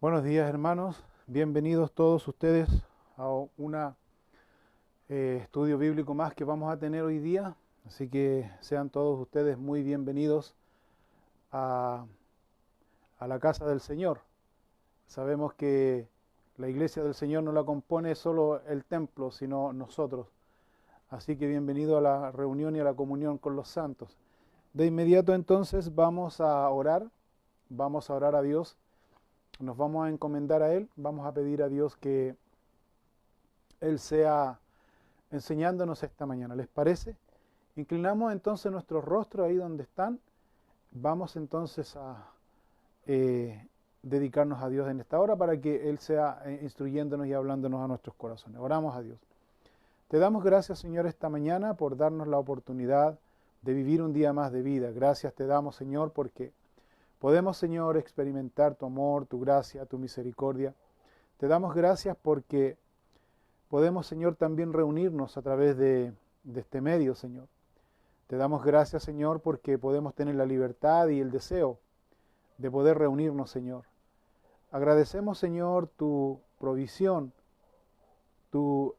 Buenos días, hermanos, bienvenidos todos ustedes a un estudio bíblico más que vamos a tener hoy día, así que sean todos ustedes muy bienvenidos a, a la casa del Señor. Sabemos que la iglesia del Señor no la compone solo el templo, sino nosotros, así que bienvenido a la reunión y a la comunión con los santos. De inmediato entonces vamos a orar a Dios. Nos vamos a encomendar a Él, vamos a pedir a Dios que Él sea enseñándonos esta mañana. ¿Les parece? Inclinamos entonces nuestro rostro ahí donde están. Vamos entonces a dedicarnos a Dios en esta hora para que Él sea instruyéndonos y hablándonos a nuestros corazones. Oramos a Dios. Te damos gracias, Señor, esta mañana por darnos la oportunidad de vivir un día más de vida. Gracias te damos, Señor, porque podemos, Señor, experimentar tu amor, tu gracia, tu misericordia. Te damos gracias porque podemos, Señor, también reunirnos a través de este medio, Señor. Te damos gracias, Señor, porque podemos tener la libertad y el deseo de poder reunirnos, Señor. Agradecemos, Señor, tu provisión, tu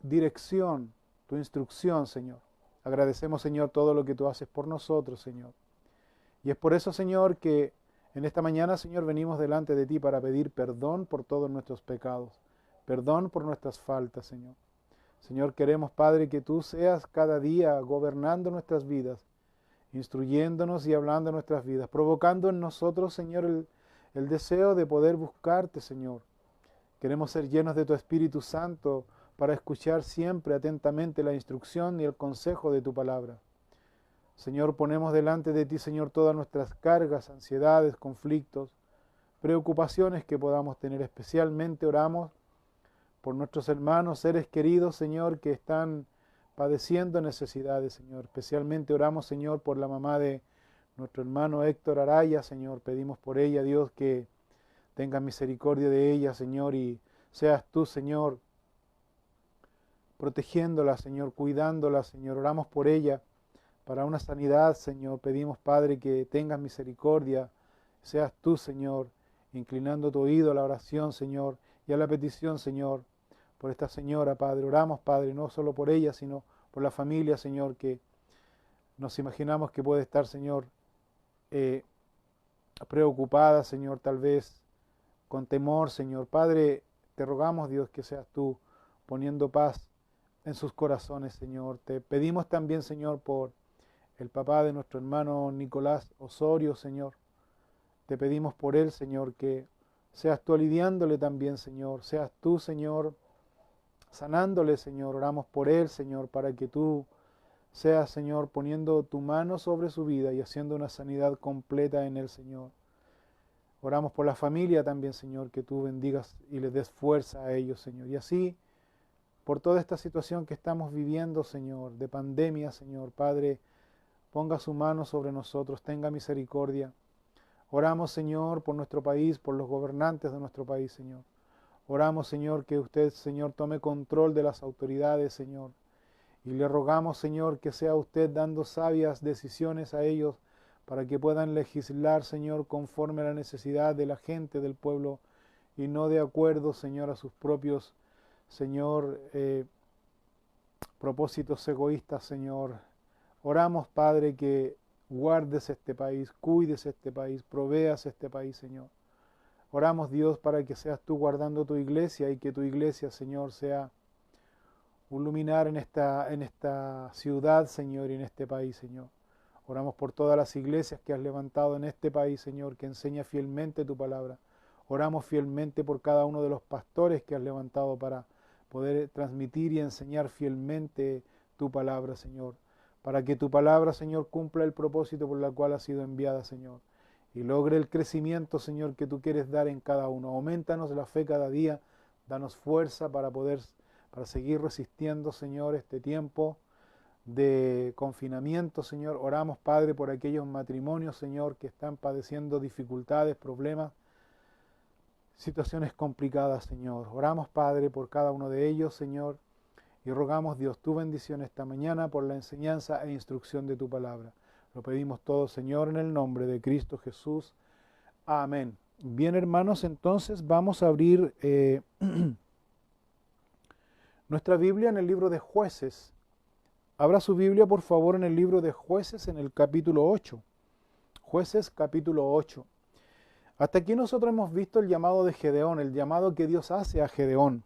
dirección, tu instrucción, Señor. Agradecemos, Señor, todo lo que tú haces por nosotros, Señor. Y es por eso, Señor, que en esta mañana, Señor, venimos delante de ti para pedir perdón por todos nuestros pecados, perdón por nuestras faltas, Señor. Señor, queremos, Padre, que tú seas cada día gobernando nuestras vidas, instruyéndonos y hablando en nuestras vidas, provocando en nosotros, Señor, el deseo de poder buscarte, Señor. Queremos ser llenos de tu Espíritu Santo para escuchar siempre atentamente la instrucción y el consejo de tu palabra. Señor, ponemos delante de ti, Señor, todas nuestras cargas, ansiedades, conflictos, preocupaciones que podamos tener. Especialmente oramos por nuestros hermanos, seres queridos, Señor, que están padeciendo necesidades, Señor. Especialmente oramos, Señor, por la mamá de nuestro hermano Héctor Araya, Señor. Pedimos por ella, Dios, que tengas misericordia de ella, Señor, y seas tú, Señor, protegiéndola, Señor, cuidándola, Señor. Oramos por ella para una sanidad, Señor. Pedimos, Padre, que tengas misericordia. Seas tú, Señor, inclinando tu oído a la oración, Señor, y a la petición, Señor, por esta señora, Padre. Oramos, Padre, no solo por ella, sino por la familia, Señor, que nos imaginamos que puede estar, Señor, preocupada, Señor, tal vez con temor, Señor. Padre, te rogamos, Dios, que seas tú poniendo paz en sus corazones, Señor. Te pedimos también, Señor, por el papá de nuestro hermano Nicolás Osorio, Señor. Te pedimos por él, Señor, que seas tú aliviándole también, Señor. Seas tú, Señor, sanándole, Señor. Oramos por él, Señor, para que tú seas, Señor, poniendo tu mano sobre su vida y haciendo una sanidad completa en él, Señor. Oramos por la familia también, Señor, que tú bendigas y les des fuerza a ellos, Señor. Y así, por toda esta situación que estamos viviendo, Señor, de pandemia, Señor, Padre, ponga su mano sobre nosotros, tenga misericordia. Oramos, Señor, por nuestro país, por los gobernantes de nuestro país, Señor. Oramos, Señor, que usted, Señor, tome control de las autoridades, Señor. Y le rogamos, Señor, que sea usted dando sabias decisiones a ellos para que puedan legislar, Señor, conforme a la necesidad de la gente, del pueblo, y no de acuerdo, Señor, a sus propios, Señor, propósitos egoístas, Señor. Oramos, Padre, que guardes este país, cuides este país, proveas este país, Señor. Oramos, Dios, para que seas tú guardando tu iglesia y que tu iglesia, Señor, sea un luminar en esta ciudad, Señor, y en este país, Señor. Oramos por todas las iglesias que has levantado en este país, Señor, que enseña fielmente tu palabra. Oramos fielmente por cada uno de los pastores que has levantado para poder transmitir y enseñar fielmente tu palabra, Señor. Para que tu palabra, Señor, cumpla el propósito por el cual ha sido enviada, Señor. Y logre el crecimiento, Señor, que tú quieres dar en cada uno. Aumentanos la fe cada día. Danos fuerza para seguir resistiendo, Señor, este tiempo de confinamiento, Señor. Oramos, Padre, por aquellos matrimonios, Señor, que están padeciendo dificultades, problemas, situaciones complicadas, Señor. Oramos, Padre, por cada uno de ellos, Señor. Y rogamos, Dios, tu bendición esta mañana por la enseñanza e instrucción de tu palabra. Lo pedimos todo, Señor, en el nombre de Cristo Jesús. Amén. Bien, hermanos, entonces vamos a abrir nuestra Biblia en el libro de Jueces. Abra su Biblia, por favor, en el libro de Jueces, en el capítulo 8. Jueces, capítulo 8. Hasta aquí nosotros hemos visto el llamado de Gedeón, el llamado que Dios hace a Gedeón.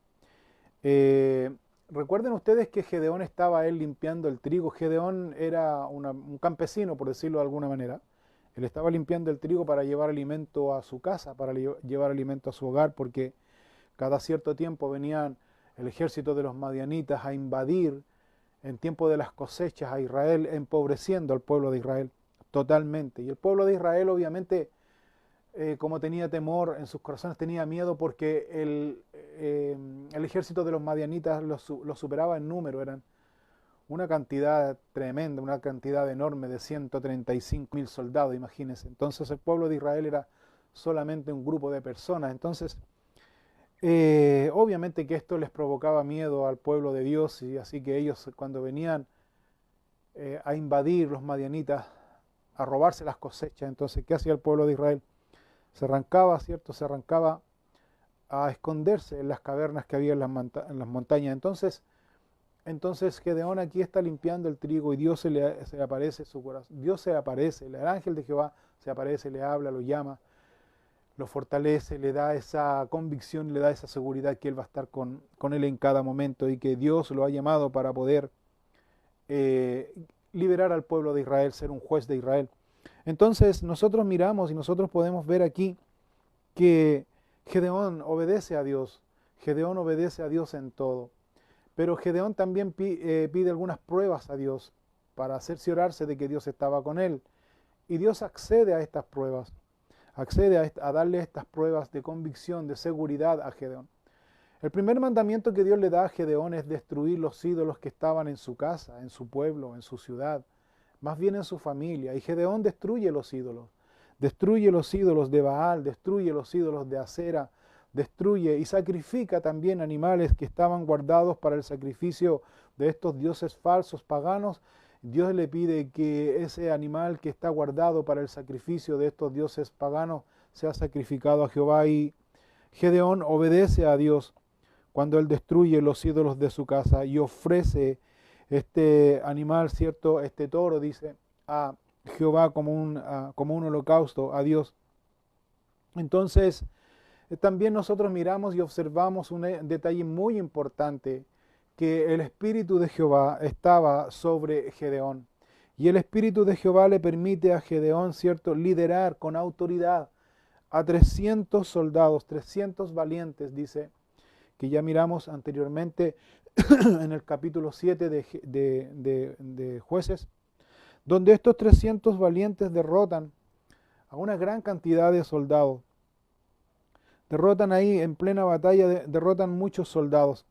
Recuerden ustedes que Gedeón estaba él limpiando el trigo. Gedeón era un campesino, por decirlo de alguna manera. Él estaba limpiando el trigo para llevar alimento a su casa, para llevar alimento a su hogar, porque cada cierto tiempo venían el ejército de los madianitas a invadir en tiempo de las cosechas a Israel, empobreciendo al pueblo de Israel totalmente. Y el pueblo de Israel obviamente, como tenía temor en sus corazones, tenía miedo porque el ejército de los madianitas los superaba en número, eran una cantidad tremenda, una cantidad enorme de 135.000 soldados, imagínense. Entonces el pueblo de Israel era solamente un grupo de personas. Entonces, obviamente que esto les provocaba miedo al pueblo de Dios, y así que ellos cuando venían a invadir los madianitas, a robarse las cosechas, entonces, ¿qué hacía el pueblo de Israel? Se arrancaba, ¿cierto? Se arrancaba a esconderse en las cavernas que había en las montañas. Entonces Gedeón aquí está limpiando el trigo y Dios se le aparece su corazón. Dios se aparece, el ángel de Jehová se aparece, le habla, lo llama, lo fortalece, le da esa convicción, le da esa seguridad que Él va a estar con él en cada momento y que Dios lo ha llamado para poder liberar al pueblo de Israel, ser un juez de Israel. Entonces nosotros miramos y nosotros podemos ver aquí que Gedeón obedece a Dios. Gedeón obedece a Dios en todo. Pero Gedeón también pide algunas pruebas a Dios para cerciorarse de que Dios estaba con él. Y Dios accede a estas pruebas, accede a darle estas pruebas de convicción, de seguridad a Gedeón. El primer mandamiento que Dios le da a Gedeón es destruir los ídolos que estaban en su casa, en su pueblo, en su ciudad, más bien en su familia. Y Gedeón destruye los ídolos de Baal, destruye los ídolos de Acera, destruye y sacrifica también animales que estaban guardados para el sacrificio de estos dioses falsos paganos. Dios le pide que ese animal que está guardado para el sacrificio de estos dioses paganos sea sacrificado a Jehová, y Gedeón obedece a Dios cuando él destruye los ídolos de su casa y ofrece este animal, ¿cierto? Este toro, dice, a Jehová como un holocausto a Dios. Entonces, también nosotros miramos y observamos un detalle muy importante, que el Espíritu de Jehová estaba sobre Gedeón. Y el Espíritu de Jehová le permite a Gedeón, ¿cierto?, liderar con autoridad a 300 soldados, 300 valientes, dice, que ya miramos anteriormente en el capítulo 7 de Jueces, donde estos 300 valientes derrotan a una gran cantidad de soldados. Derrotan ahí en plena batalla, derrotan muchos soldados.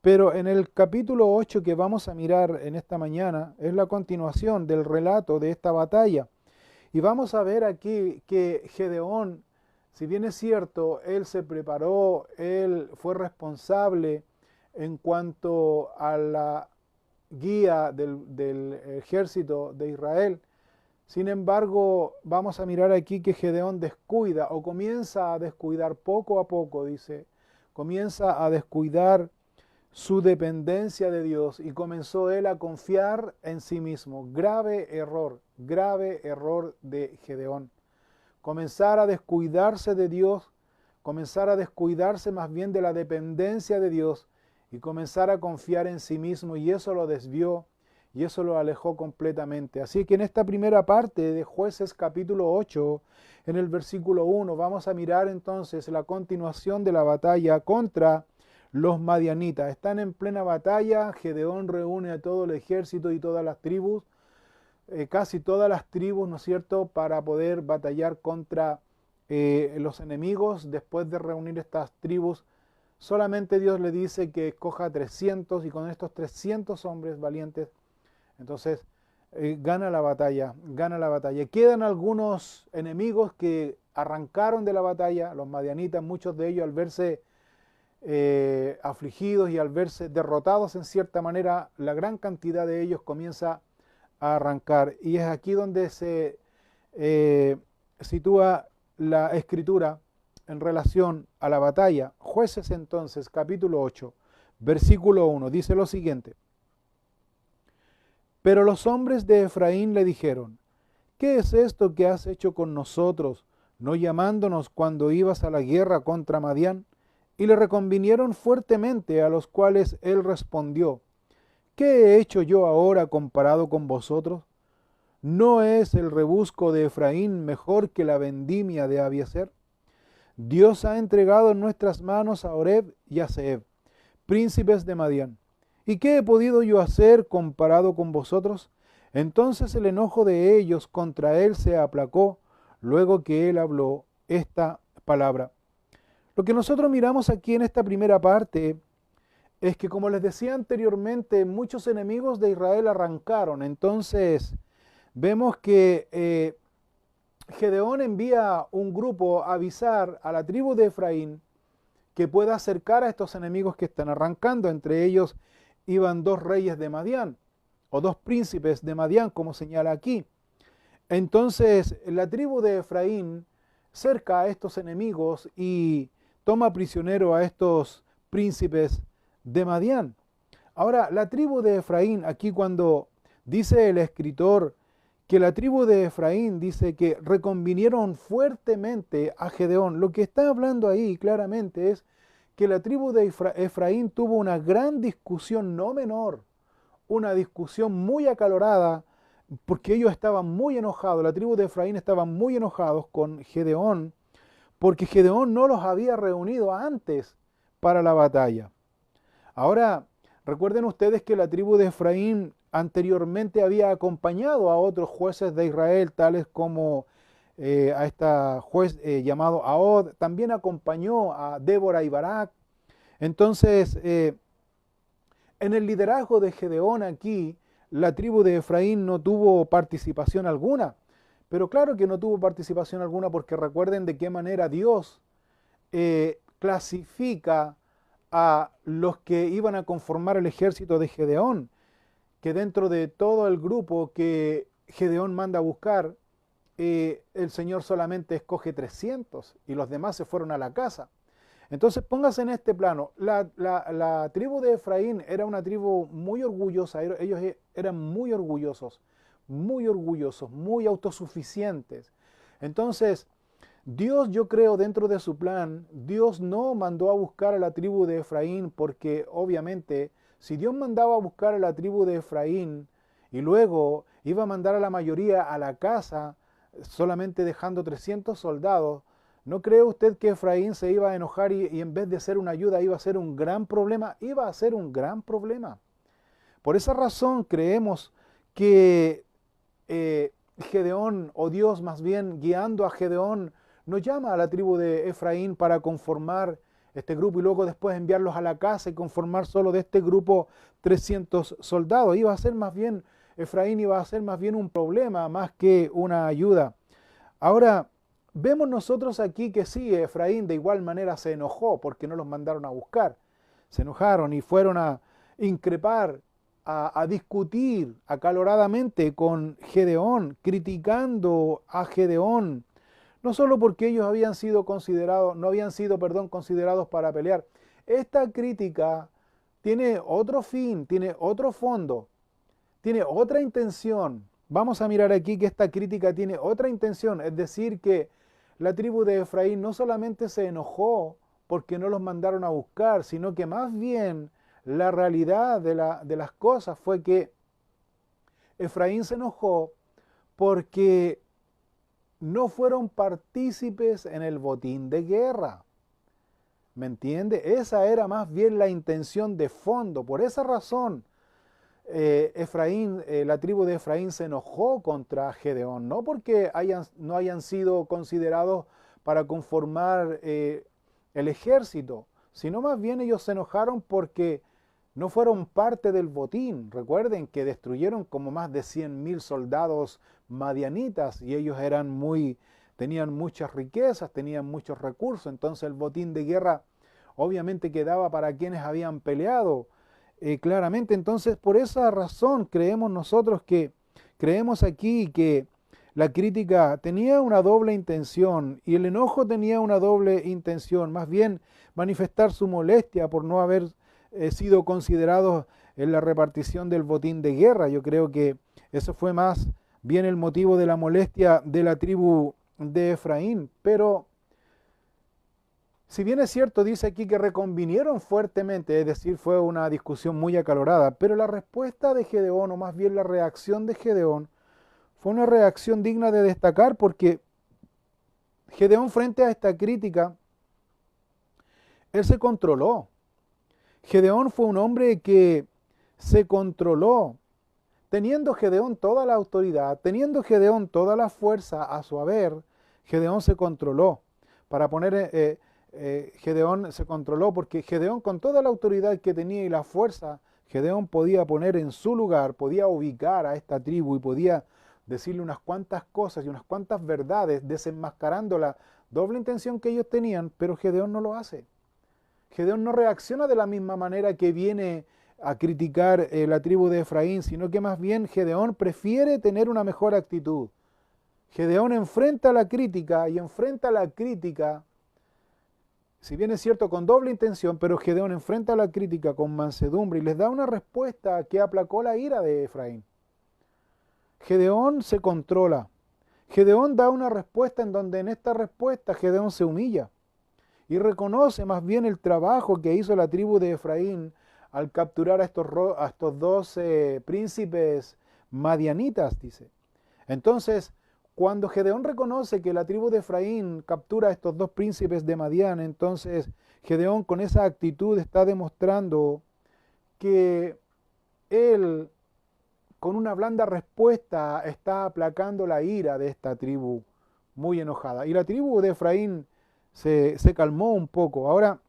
Pero en el capítulo 8 que vamos a mirar en esta mañana es la continuación del relato de esta batalla. Y vamos a ver aquí que Gedeón, si bien es cierto, él se preparó, él fue responsable en cuanto a la guía del ejército de Israel. Sin embargo, vamos a mirar aquí que Gedeón descuida o comienza a descuidar poco a poco, dice, comienza a descuidar su dependencia de Dios y comenzó él a confiar en sí mismo. Grave error de Gedeón. Comenzar a descuidarse de Dios, comenzar a descuidarse más bien de la dependencia de Dios y comenzar a confiar en sí mismo, y eso lo desvió y eso lo alejó completamente. Así que en esta primera parte de Jueces capítulo 8, en el versículo 1, vamos a mirar entonces la continuación de la batalla contra los madianitas. Están en plena batalla, Gedeón reúne a todo el ejército y todas las tribus, casi todas las tribus, ¿no es cierto?, para poder batallar contra los enemigos. Después de reunir estas tribus, solamente Dios le dice que escoja 300, y con estos 300 hombres valientes, entonces gana la batalla, gana la batalla. Quedan algunos enemigos que arrancaron de la batalla, los madianitas, muchos de ellos al verse afligidos y al verse derrotados en cierta manera, la gran cantidad de ellos comienza a arrancar. Y es aquí donde se sitúa la escritura en relación a la batalla. Jueces entonces, capítulo 8, versículo 1, dice lo siguiente. Pero los hombres de Efraín le dijeron, ¿qué es esto que has hecho con nosotros, no llamándonos cuando ibas a la guerra contra Madián? Y le reconvinieron fuertemente, a los cuales él respondió, ¿qué he hecho yo ahora comparado con vosotros? ¿No es el rebusco de Efraín mejor que la vendimia de Abiezer? Dios ha entregado en nuestras manos a Oreb y a Zeeb, príncipes de Madián. ¿Y qué he podido yo hacer comparado con vosotros? Entonces el enojo de ellos contra él se aplacó, luego que él habló esta palabra. Lo que nosotros miramos aquí en esta primera parte es que, como les decía anteriormente, muchos enemigos de Israel arrancaron. Entonces vemos que Gedeón envía un grupo a avisar a la tribu de Efraín que pueda acercar a estos enemigos que están arrancando. Entre ellos iban 2 reyes de Madián, o 2 príncipes de Madián, como señala aquí. Entonces la tribu de Efraín cerca a estos enemigos y toma prisionero a estos príncipes de Madián. Ahora, la tribu de Efraín, aquí cuando dice el escritor que la tribu de Efraín dice que reconvinieron fuertemente a Gedeón, lo que está hablando ahí claramente es que la tribu de Efraín tuvo una gran discusión, no menor, una discusión muy acalorada, porque ellos estaban muy enojados, la tribu de Efraín estaban muy enojados con Gedeón, porque Gedeón no los había reunido antes para la batalla. Ahora, recuerden ustedes que la tribu de Efraín anteriormente había acompañado a otros jueces de Israel, tales como a esta juez llamado Ahod, también acompañó a Débora y Barak. Entonces, en el liderazgo de Gedeón aquí, la tribu de Efraín no tuvo participación alguna. Pero claro que no tuvo participación alguna porque recuerden de qué manera Dios clasifica a los que iban a conformar el ejército de Gedeón, que dentro de todo el grupo que Gedeón manda a buscar, el Señor solamente escoge 300 y los demás se fueron a la casa. Entonces póngase en este plano, la tribu de Efraín era una tribu muy orgullosa, ellos eran muy orgullosos, muy autosuficientes. Entonces, Dios, yo creo, dentro de su plan, Dios no mandó a buscar a la tribu de Efraín porque obviamente si Dios mandaba a buscar a la tribu de Efraín y luego iba a mandar a la mayoría a la casa, solamente dejando 300 soldados, ¿no cree usted que Efraín se iba a enojar y en vez de ser una ayuda iba a ser un gran problema? Iba a ser un gran problema. Por esa razón creemos que Gedeón, o Dios más bien guiando a Gedeón, no llama a la tribu de Efraín para conformar este grupo y luego después enviarlos a la casa y conformar solo de este grupo 300 soldados. Iba a ser más bien, Efraín iba a ser más bien un problema más que una ayuda. Ahora, vemos nosotros aquí que sí, Efraín de igual manera se enojó porque no los mandaron a buscar. Se enojaron y fueron a increpar, a discutir acaloradamente con Gedeón, criticando a Gedeón, no solo porque ellos habían sido considerados, no habían sido, considerados para pelear. Esta crítica tiene otro fin, tiene otro fondo, tiene otra intención. Vamos a mirar aquí que esta crítica tiene otra intención, es decir, que la tribu de Efraín no solamente se enojó porque no los mandaron a buscar, sino que más bien la realidad de las cosas fue que Efraín se enojó porque no fueron partícipes en el botín de guerra. ¿Me entiende? Esa era más bien la intención de fondo. Por esa razón, la tribu de Efraín se enojó contra Gedeón, no porque no hayan sido considerados para conformar el ejército, sino más bien ellos se enojaron porque no fueron parte del botín. Recuerden que destruyeron como más de 100.000 soldados madianitas y ellos tenían muchas riquezas, tenían muchos recursos, entonces el botín de guerra obviamente quedaba para quienes habían peleado. Claramente, entonces por esa razón creemos aquí que la crítica tenía una doble intención y el enojo tenía una doble intención, más bien manifestar su molestia por no haber sido considerados en la repartición del botín de guerra. Yo creo que eso fue más bien el motivo de la molestia de la tribu de Efraín. Pero si bien es cierto, dice aquí que reconvinieron fuertemente, es decir, fue una discusión muy acalorada, pero la respuesta de Gedeón, o más bien la reacción de Gedeón, fue una reacción digna de destacar, porque Gedeón, frente a esta crítica, él se controló. Gedeón fue un hombre que se controló, teniendo Gedeón toda la autoridad, teniendo Gedeón toda la fuerza a su haber. Gedeón se controló. Para poner, Gedeón se controló porque Gedeón, con toda la autoridad que tenía y la fuerza, Gedeón podía poner en su lugar, podía ubicar a esta tribu y podía decirle unas cuantas cosas y unas cuantas verdades, desenmascarando la doble intención que ellos tenían, pero Gedeón no lo hace. Gedeón no reacciona de la misma manera que viene a criticar la tribu de Efraín, sino que más bien Gedeón prefiere tener una mejor actitud. Gedeón enfrenta la crítica y enfrenta la crítica, si bien es cierto, con doble intención, pero Gedeón enfrenta la crítica con mansedumbre y les da una respuesta que aplacó la ira de Efraín. Gedeón se controla. Gedeón da una respuesta en donde en esta respuesta Gedeón se humilla y reconoce más bien el trabajo que hizo la tribu de Efraín al capturar a estos dos príncipes madianitas, dice. Entonces, cuando Gedeón reconoce que la tribu de Efraín captura a estos dos príncipes de Madián, entonces Gedeón con esa actitud está demostrando que él, con una blanda respuesta, está aplacando la ira de esta tribu muy enojada. Y la tribu de Efraín se calmó un poco. Ahora,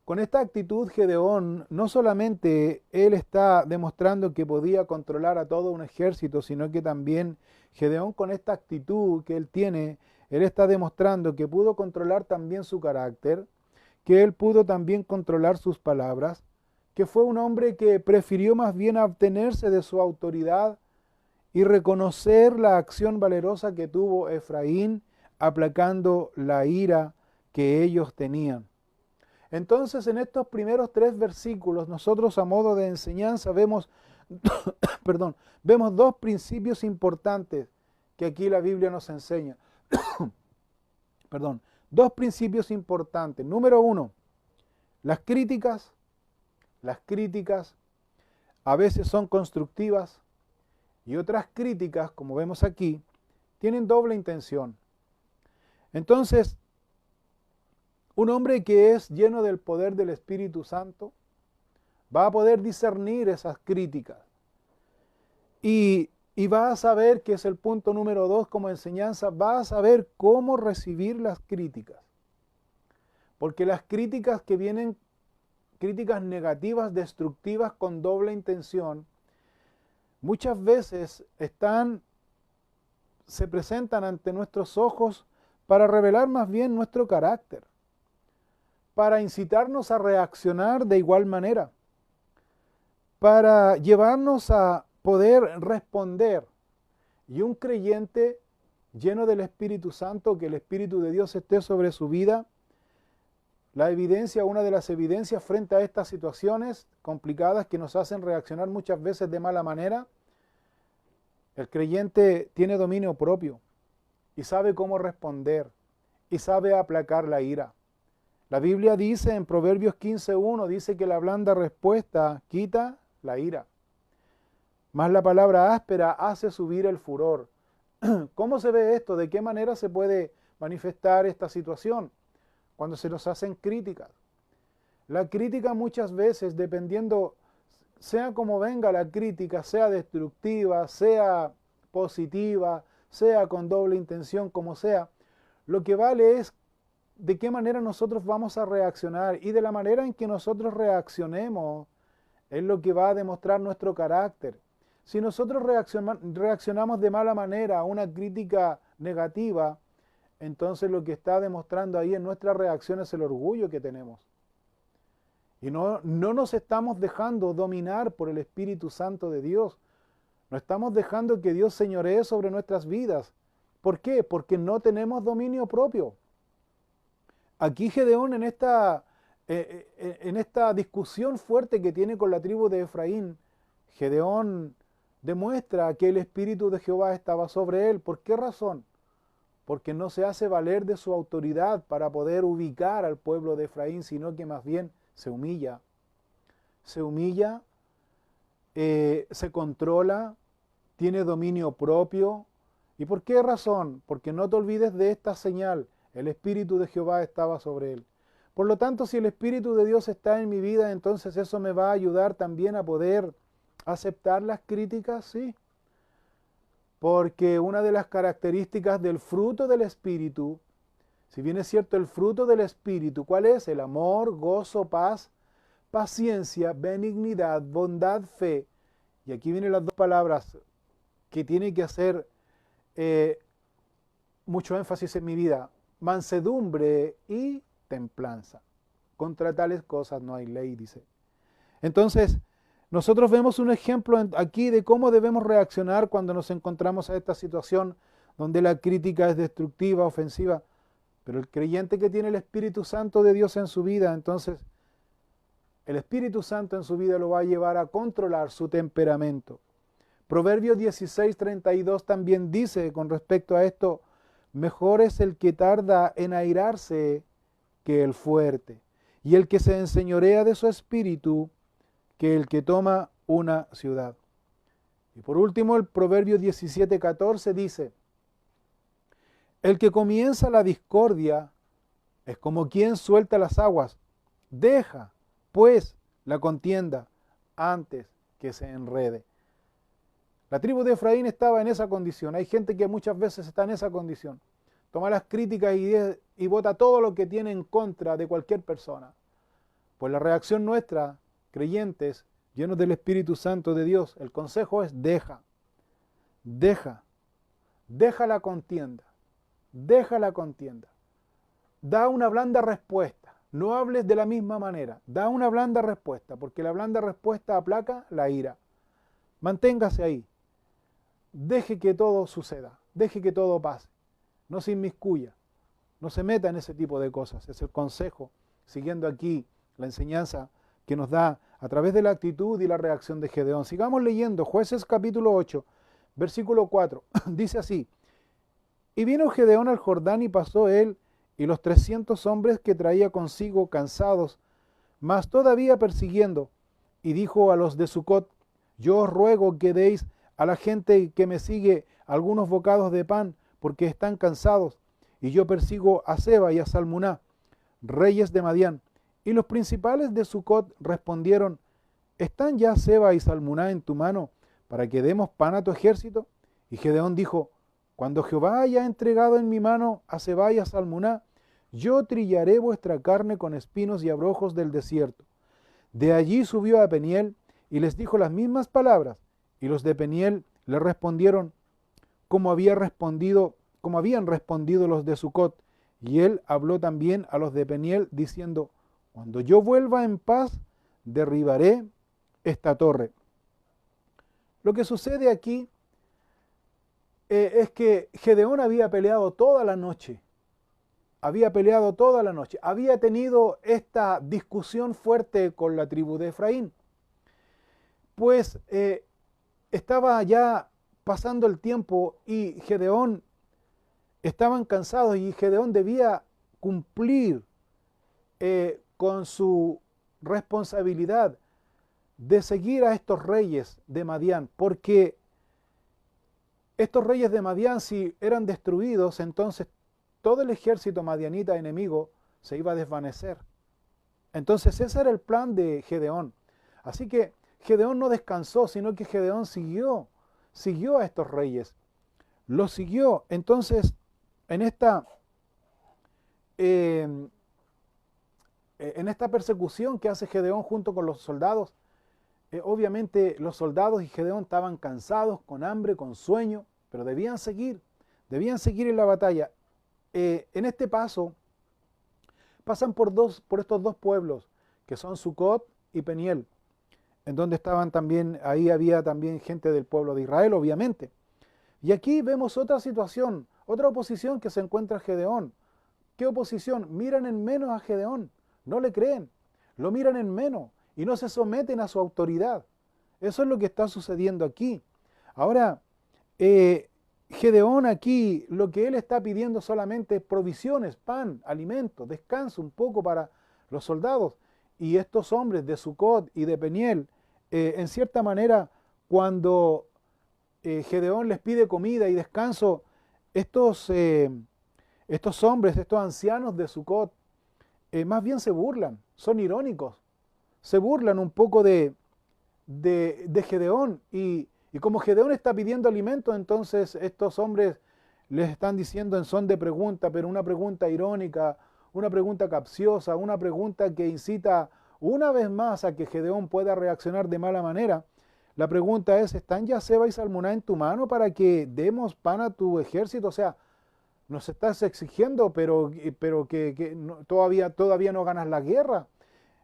con esta actitud Gedeón, no solamente él está demostrando que podía controlar a todo un ejército, sino que también Gedeón, con esta actitud que él tiene, él está demostrando que pudo controlar también su carácter, que él pudo también controlar sus palabras, que fue un hombre que prefirió más bien abstenerse de su autoridad y reconocer la acción valerosa que tuvo Efraín, aplacando la ira que ellos tenían. Entonces, en estos primeros 3 versículos, nosotros a modo de enseñanza vemos, vemos 2 principios importantes que aquí la Biblia nos enseña. 2 principios importantes. Número 1, las críticas a veces son constructivas y otras críticas, como vemos aquí, tienen doble intención. Entonces, un hombre que es lleno del poder del Espíritu Santo va a poder discernir esas críticas y va a saber, que es el punto número 2 como enseñanza, va a saber cómo recibir las críticas. Porque las críticas que vienen, críticas negativas, destructivas, con doble intención, muchas veces se presentan ante nuestros ojos para revelar más bien nuestro carácter, para incitarnos a reaccionar de igual manera, para llevarnos a poder responder. Y un creyente lleno del Espíritu Santo, que el Espíritu de Dios esté sobre su vida, una de las evidencias frente a estas situaciones complicadas que nos hacen reaccionar muchas veces de mala manera, el creyente tiene dominio propio y sabe cómo responder y sabe aplacar la ira. La Biblia dice en Proverbios 15:1, dice que la blanda respuesta quita la ira, mas la palabra áspera hace subir el furor. ¿Cómo se ve esto? ¿De qué manera se puede manifestar esta situación? Cuando se nos hacen críticas. La crítica muchas veces, dependiendo, sea como venga la crítica, sea destructiva, sea positiva, sea con doble intención, como sea, lo que vale es de qué manera nosotros vamos a reaccionar, y de la manera en que nosotros reaccionemos es lo que va a demostrar nuestro carácter. Si nosotros reaccionamos de mala manera a una crítica negativa, entonces lo que está demostrando ahí en nuestra reacción es el orgullo que tenemos. Y no nos estamos dejando dominar por el Espíritu Santo de Dios. No estamos dejando que Dios señoree sobre nuestras vidas. ¿Por qué? Porque no tenemos dominio propio. Aquí Gedeón en esta discusión fuerte que tiene con la tribu de Efraín, Gedeón demuestra que el Espíritu de Jehová estaba sobre él. ¿Por qué razón? Porque no se hace valer de su autoridad para poder ubicar al pueblo de Efraín, sino que más bien se humilla. Se humilla, se controla, tiene dominio propio. ¿Y por qué razón? Porque no te olvides de esta señal. El Espíritu de Jehová estaba sobre él. Por lo tanto, si el Espíritu de Dios está en mi vida, entonces eso me va a ayudar también a poder aceptar las críticas, sí. Porque una de las características del fruto del Espíritu, si bien es cierto el fruto del Espíritu, ¿cuál es? El amor, gozo, paz, paciencia, benignidad, bondad, fe. Y aquí vienen las dos palabras que tiene que hacer mucho énfasis en mi vida: mansedumbre y templanza. Contra tales cosas no hay ley, dice. Entonces, nosotros vemos un ejemplo aquí de cómo debemos reaccionar cuando nos encontramos a esta situación donde la crítica es destructiva, ofensiva. Pero el creyente que tiene el Espíritu Santo de Dios en su vida, entonces el Espíritu Santo en su vida lo va a llevar a controlar su temperamento. Proverbios 16:32 también dice con respecto a esto: mejor es el que tarda en airarse que el fuerte, y el que se enseñorea de su espíritu que el que toma una ciudad. Y por último, el Proverbio 17:14 dice: el que comienza la discordia es como quien suelta las aguas. Deja, pues, la contienda antes que se enrede. La tribu de Efraín estaba en esa condición. Hay gente que muchas veces está en esa condición. Toma las críticas y bota todo lo que tiene en contra de cualquier persona. Pues la reacción nuestra, creyentes, llenos del Espíritu Santo de Dios, el consejo es: deja la contienda, deja la contienda. Da una blanda respuesta, no hables de la misma manera, da una blanda respuesta, porque la blanda respuesta aplaca la ira. Manténgase ahí, deje que todo suceda, deje que todo pase, no se inmiscuya, no se meta en ese tipo de cosas. Es el consejo, siguiendo aquí la enseñanza que nos da a través de la actitud y la reacción de Gedeón. Sigamos leyendo Jueces capítulo 8, versículo 4. Dice así: y vino Gedeón al Jordán y pasó él y los 300 hombres que traía consigo cansados, mas todavía persiguiendo. Y dijo a los de Sucot: yo os ruego que deis a la gente que me sigue algunos bocados de pan, porque están cansados. Y yo persigo a Seba y a Salmuná, reyes de Madián. Y los principales de Sucot respondieron: ¿están ya Seba y Salmuná en tu mano para que demos pan a tu ejército? Y Gedeón dijo: cuando Jehová haya entregado en mi mano a Seba y a Salmuná, yo trillaré vuestra carne con espinos y abrojos del desierto. De allí subió a Peniel y les dijo las mismas palabras. Y los de Peniel le respondieron como habían respondido los de Sucot. Y él habló también a los de Peniel diciendo: cuando yo vuelva en paz, derribaré esta torre. Lo que sucede aquí es que Gedeón había peleado toda la noche. Había tenido esta discusión fuerte con la tribu de Efraín. Pues estaba ya pasando el tiempo y estaban cansados, y Gedeón debía cumplir con su responsabilidad de seguir a estos reyes de Madián, porque estos reyes de Madián, si eran destruidos, entonces todo el ejército madianita enemigo se iba a desvanecer. Entonces ese era el plan de Gedeón. Así que Gedeón no descansó, sino que Gedeón siguió a estos reyes. Los siguió. Entonces, en esta persecución que hace Gedeón junto con los soldados, obviamente los soldados y Gedeón estaban cansados, con hambre, con sueño, pero debían seguir en la batalla. En este paso, pasan por estos dos pueblos, que son Sucot y Peniel. en donde estaban también, ahí había también gente del pueblo de Israel, obviamente. Y aquí vemos otra situación, otra oposición que se encuentra Gedeón. ¿Qué oposición? Miran en menos a Gedeón, no le creen, lo miran en menos y no se someten a su autoridad. Eso es lo que está sucediendo aquí. Ahora, Gedeón aquí, lo que él está pidiendo solamente es provisiones, pan, alimento, descanso un poco para los soldados. Y estos hombres de Sucot y de Peniel, en cierta manera, cuando Gedeón les pide comida y descanso, estos hombres, estos ancianos de Sucot, más bien se burlan, son irónicos, se burlan un poco de Gedeón. Y como Gedeón está pidiendo alimento, entonces estos hombres les están diciendo en son de pregunta, pero una pregunta irónica, una pregunta capciosa, una pregunta que incita una vez más a que Gedeón pueda reaccionar de mala manera. La pregunta es, ¿están ya Seba y Salmuná en tu mano para que demos pan a tu ejército? O sea, nos estás exigiendo, pero que todavía no ganas la guerra.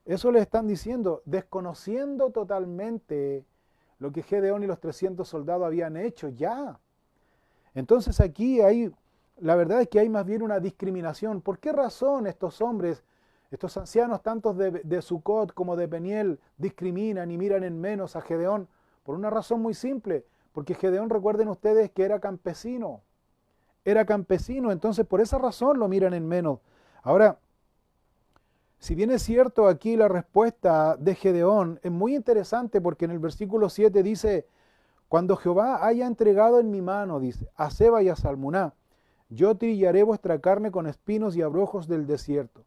Eso le están diciendo, desconociendo totalmente lo que Gedeón y los 300 soldados habían hecho ya. Entonces aquí la verdad es que hay más bien una discriminación. ¿Por qué razón estos hombres, estos ancianos, tanto de Sucot como de Peniel, discriminan y miran en menos a Gedeón? Por una razón muy simple, porque Gedeón, recuerden ustedes que era campesino, entonces por esa razón lo miran en menos. Ahora, si bien es cierto aquí la respuesta de Gedeón, es muy interesante porque en el versículo 7 dice, cuando Jehová haya entregado en mi mano, dice, a Seba y a Salmuná, yo trillaré vuestra carne con espinos y abrojos del desierto.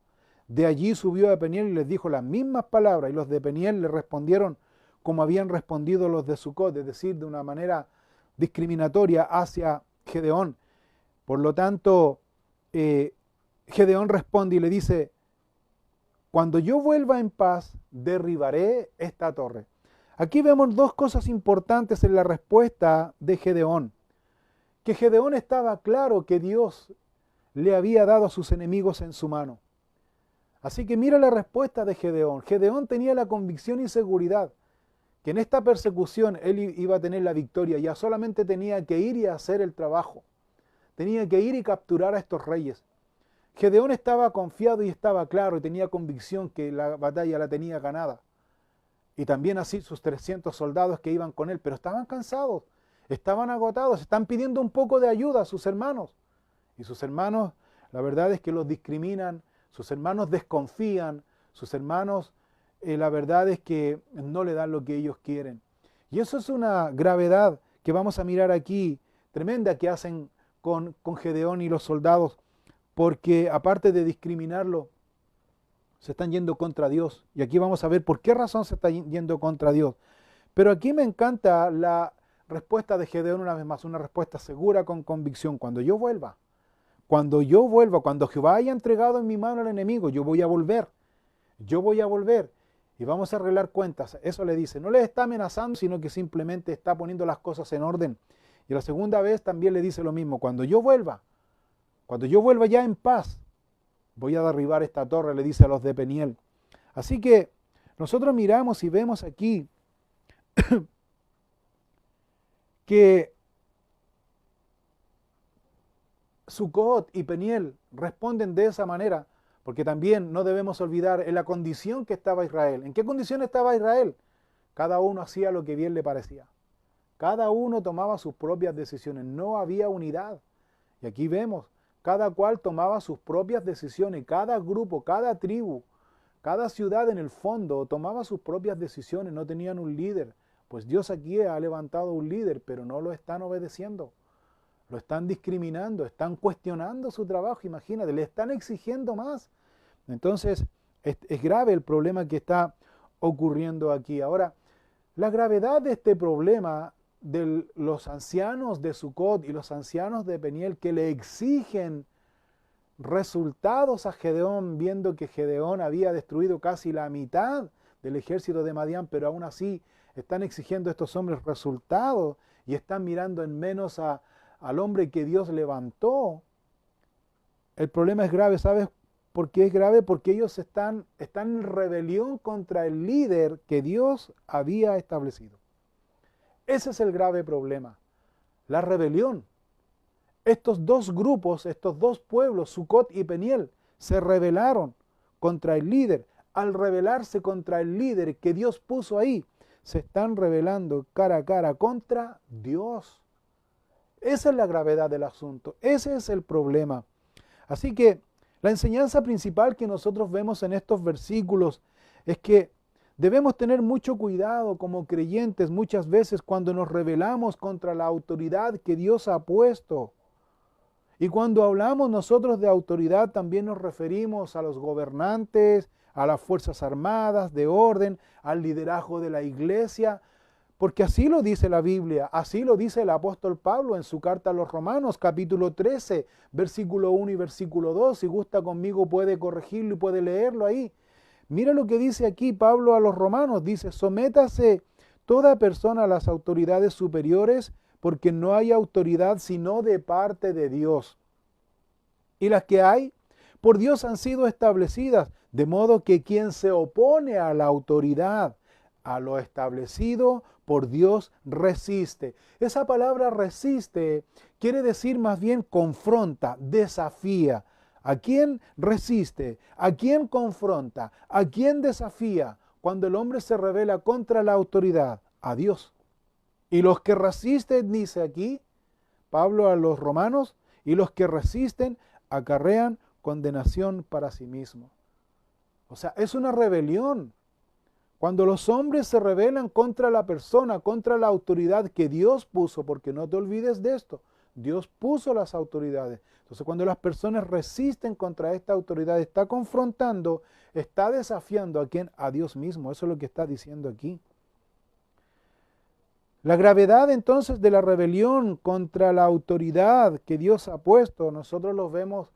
De allí subió a Peniel y les dijo las mismas palabras, y los de Peniel le respondieron como habían respondido los de Sucot, es decir, de una manera discriminatoria hacia Gedeón. Por lo tanto, Gedeón responde y le dice, cuando yo vuelva en paz, derribaré esta torre. Aquí vemos dos cosas importantes en la respuesta de Gedeón. Que Gedeón estaba claro que Dios le había dado a sus enemigos en su mano. Así que mira la respuesta de Gedeón. Gedeón tenía la convicción y seguridad que en esta persecución él iba a tener la victoria. Ya solamente tenía que ir y hacer el trabajo. Tenía que ir y capturar a estos reyes. Gedeón estaba confiado y estaba claro y tenía convicción que la batalla la tenía ganada. Y también así sus 300 soldados que iban con él, pero estaban cansados, estaban agotados, están pidiendo un poco de ayuda a sus hermanos. Y sus hermanos, la verdad es que los discriminan, sus hermanos desconfían, sus hermanos, la verdad es que no le dan lo que ellos quieren. Y eso es una gravedad que vamos a mirar aquí, tremenda, que hacen con Gedeón y los soldados, porque aparte de discriminarlo, se están yendo contra Dios. Y aquí vamos a ver por qué razón se están yendo contra Dios. Pero aquí me encanta la respuesta de Gedeón una vez más, una respuesta segura con convicción. Cuando cuando Jehová haya entregado en mi mano al enemigo, yo voy a volver. Y vamos a arreglar cuentas. Eso le dice. No le está amenazando, sino que simplemente está poniendo las cosas en orden. Y la segunda vez también le dice lo mismo. Cuando yo vuelva ya en paz, voy a derribar esta torre, le dice a los de Peniel. Así que nosotros miramos y vemos aquí que Sucot y Peniel responden de esa manera, porque también no debemos olvidar en la condición que estaba Israel. ¿En qué condición estaba Israel? Cada uno hacía lo que bien le parecía. Cada uno tomaba sus propias decisiones. No había unidad. Y aquí vemos, cada cual tomaba sus propias decisiones. Cada grupo, cada tribu, cada ciudad en el fondo tomaba sus propias decisiones. No tenían un líder. Pues Dios aquí ha levantado un líder, pero no lo están obedeciendo. Lo están discriminando, están cuestionando su trabajo, imagínate, le están exigiendo más. Entonces, es grave el problema que está ocurriendo aquí. Ahora, la gravedad de este problema de los ancianos de Sucot y los ancianos de Peniel que le exigen resultados a Gedeón, viendo que Gedeón había destruido casi la mitad del ejército de Madián, pero aún así están exigiendo a estos hombres resultados y están mirando en menos al hombre que Dios levantó. El problema es grave, ¿sabes ¿Por qué es grave? Porque ellos están en rebelión contra el líder que Dios había establecido. Ese es el grave problema, la rebelión. Estos dos grupos, estos dos pueblos, Sucot y Peniel, se rebelaron contra el líder. Al rebelarse contra el líder que Dios puso ahí, se están rebelando cara a cara contra Dios. Esa es la gravedad del asunto, ese es el problema. Así que la enseñanza principal que nosotros vemos en estos versículos es que debemos tener mucho cuidado como creyentes muchas veces cuando nos rebelamos contra la autoridad que Dios ha puesto. Y cuando hablamos nosotros de autoridad también nos referimos a los gobernantes, a las fuerzas armadas, de orden, al liderazgo de la iglesia, porque así lo dice la Biblia, así lo dice el apóstol Pablo en su carta a los Romanos, capítulo 13, versículo 1 y versículo 2. Si gusta conmigo puede corregirlo y puede leerlo ahí. Mira lo que dice aquí Pablo a los Romanos, dice: sométase toda persona a las autoridades superiores, porque no hay autoridad sino de parte de Dios. Y las que hay, por Dios han sido establecidas, de modo que quien se opone a la autoridad, a lo establecido por Dios, resiste. Esa palabra resiste quiere decir más bien confronta, desafía. ¿A quién resiste? ¿A quién confronta? ¿A quién desafía? Cuando el hombre se rebela contra la autoridad, a Dios. Y los que resisten, dice aquí Pablo a los romanos, y los que resisten acarrean condenación para sí mismos. O sea, es una rebelión. Cuando los hombres se rebelan contra la persona, contra la autoridad que Dios puso, porque no te olvides de esto, Dios puso las autoridades. Entonces cuando las personas resisten contra esta autoridad, está confrontando, está desafiando ¿a quién? A Dios mismo. Eso es lo que está diciendo aquí. La gravedad entonces de la rebelión contra la autoridad que Dios ha puesto, nosotros lo vemos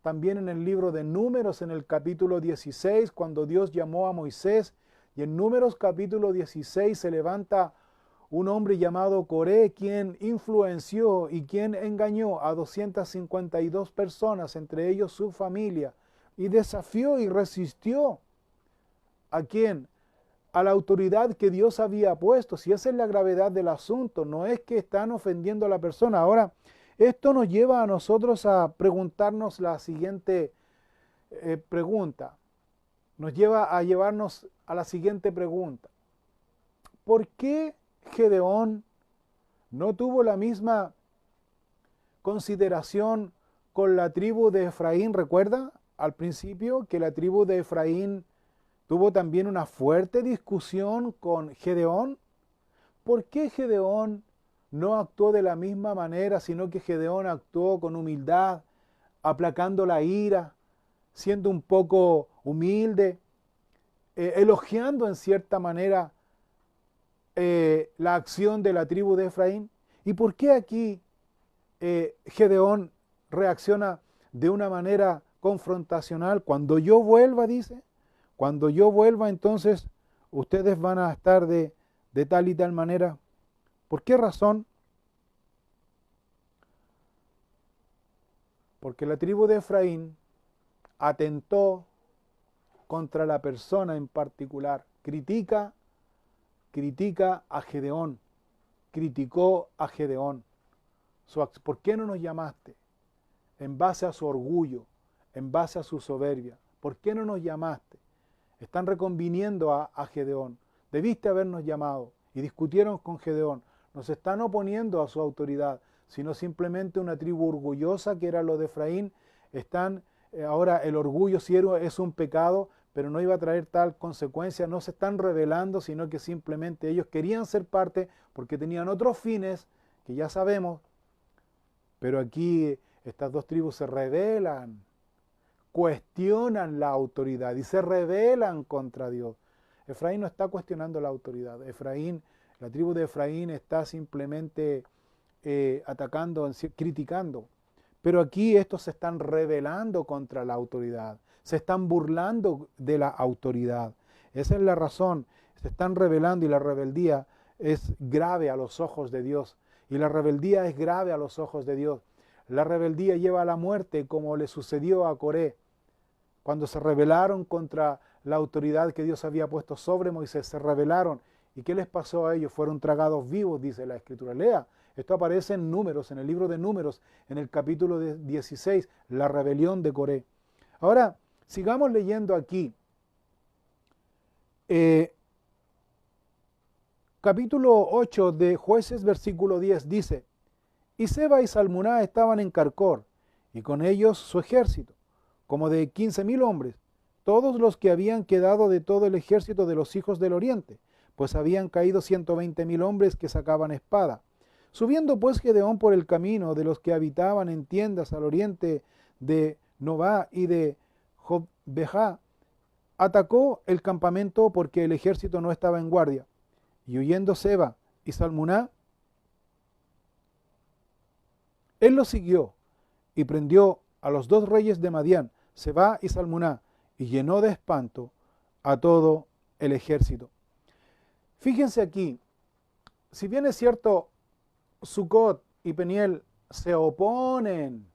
también en el libro de Números, en el capítulo 16, cuando Dios llamó a Moisés. Y en Números capítulo 16 se levanta un hombre llamado Coré, quien influenció y quien engañó a 252 personas, entre ellos su familia, y desafió y resistió. ¿A quién? A la autoridad que Dios había puesto. Si esa es la gravedad del asunto, no es que están ofendiendo a la persona. Ahora, esto nos lleva a nosotros a preguntarnos la siguiente pregunta. Nos lleva a llevarnos a la siguiente pregunta. ¿Por qué Gedeón no tuvo la misma consideración con la tribu de Efraín? ¿Recuerda al principio que la tribu de Efraín tuvo también una fuerte discusión con Gedeón? ¿Por qué Gedeón no actuó de la misma manera, sino que Gedeón actuó con humildad, aplacando la ira, siendo un poco humilde, elogiando en cierta manera la acción de la tribu de Efraín? ¿Y por qué aquí Gedeón reacciona de una manera confrontacional? Cuando yo vuelva, dice, cuando yo vuelva entonces ustedes van a estar de tal y tal manera. ¿Por qué razón? Porque la tribu de Efraín atentó contra la persona en particular. Critica a Gedeón. Criticó a Gedeón. ¿Por qué no nos llamaste? En base a su orgullo, en base a su soberbia. ¿Por qué no nos llamaste? Están reconviniendo a Gedeón. Debiste habernos llamado. Y discutieron con Gedeón. Nos están oponiendo a su autoridad, sino simplemente una tribu orgullosa que era lo de Efraín. Ahora el orgullo sí es un pecado, pero no iba a traer tal consecuencia. No se están rebelando, sino que simplemente ellos querían ser parte porque tenían otros fines que ya sabemos. Pero aquí estas dos tribus se rebelan, cuestionan la autoridad y se rebelan contra Dios. Efraín no está cuestionando la autoridad. La tribu de Efraín está simplemente atacando, criticando. Pero aquí estos se están rebelando contra la autoridad. Se están burlando de la autoridad. Esa es la razón. Se están rebelando y la rebeldía es grave a los ojos de Dios. Y la rebeldía es grave a los ojos de Dios. La rebeldía lleva a la muerte, como le sucedió a Coré. cuando se rebelaron contra la autoridad que Dios había puesto sobre Moisés, se rebelaron. ¿Y qué les pasó a ellos? Fueron tragados vivos, dice la Escritura. Lea, esto aparece en Números, en el libro de Números, en el capítulo 16, la rebelión de Coré. Ahora, sigamos leyendo aquí. Capítulo 8 de Jueces, versículo 10, dice: Y Seba y Salmuná estaban en Carcor, y con ellos su ejército, como de 15,000 hombres, todos los que habían quedado de todo el ejército de los hijos del oriente, pues habían caído 120,000 hombres que sacaban espada. Subiendo pues Gedeón por el camino de los que habitaban en tiendas al oriente de Nobá y de Jobbejá, atacó el campamento porque el ejército no estaba en guardia. Y huyendo Seba y Salmuná, él los siguió y prendió a los 2 reyes de Madián, Seba y Salmuná, y llenó de espanto a todo el ejército. Fíjense aquí, si bien es cierto, Sucot y Peniel se oponen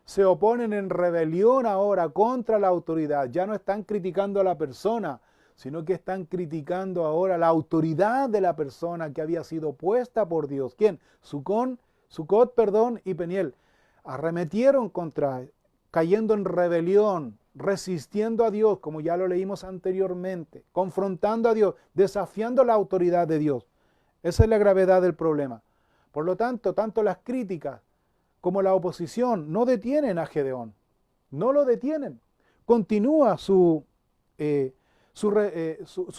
en rebelión ahora contra la autoridad. Ya no están criticando a la persona, sino que están criticando ahora la autoridad de la persona que había sido puesta por Dios. ¿Quién? Sucot, y Peniel. Arremetieron contra él, cayendo en rebelión, resistiendo a Dios, como ya lo leímos anteriormente, confrontando a Dios, desafiando la autoridad de Dios. Esa es la gravedad del problema. Por lo tanto, tanto las críticas como la oposición no detienen a Gedeón, no lo detienen. Continúa su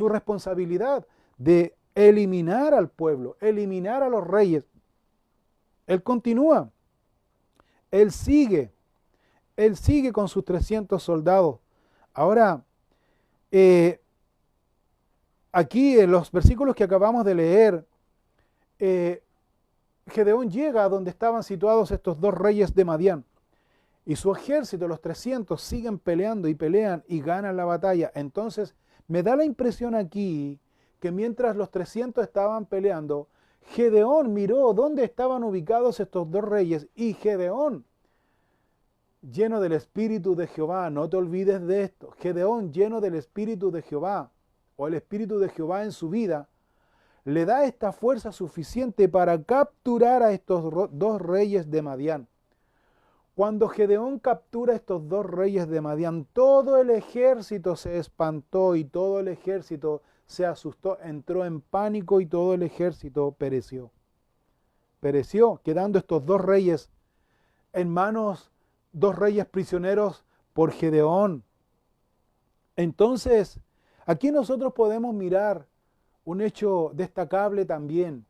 responsabilidad de eliminar al pueblo, eliminar a los reyes. Él continúa, él sigue con sus 300 soldados. Ahora, aquí en los versículos que acabamos de leer, Gedeón llega a donde estaban situados estos 2 reyes de Madián, y su ejército, los 300, siguen peleando y pelean y ganan la batalla. Entonces, me da la impresión aquí que mientras los 300 estaban peleando, Gedeón miró dónde estaban ubicados estos 2 reyes, y Gedeón, lleno del Espíritu de Jehová, no te olvides de esto, Gedeón lleno del Espíritu de Jehová, o el Espíritu de Jehová en su vida, le da esta fuerza suficiente para capturar a estos 2 reyes de Madián. Cuando Gedeón captura a estos 2 reyes de Madián, todo el ejército se espantó y todo el ejército se asustó, entró en pánico y todo el ejército pereció. Pereció, quedando estos 2 reyes en manos, 2 reyes prisioneros por Gedeón. Entonces, aquí nosotros podemos mirar un hecho destacable también,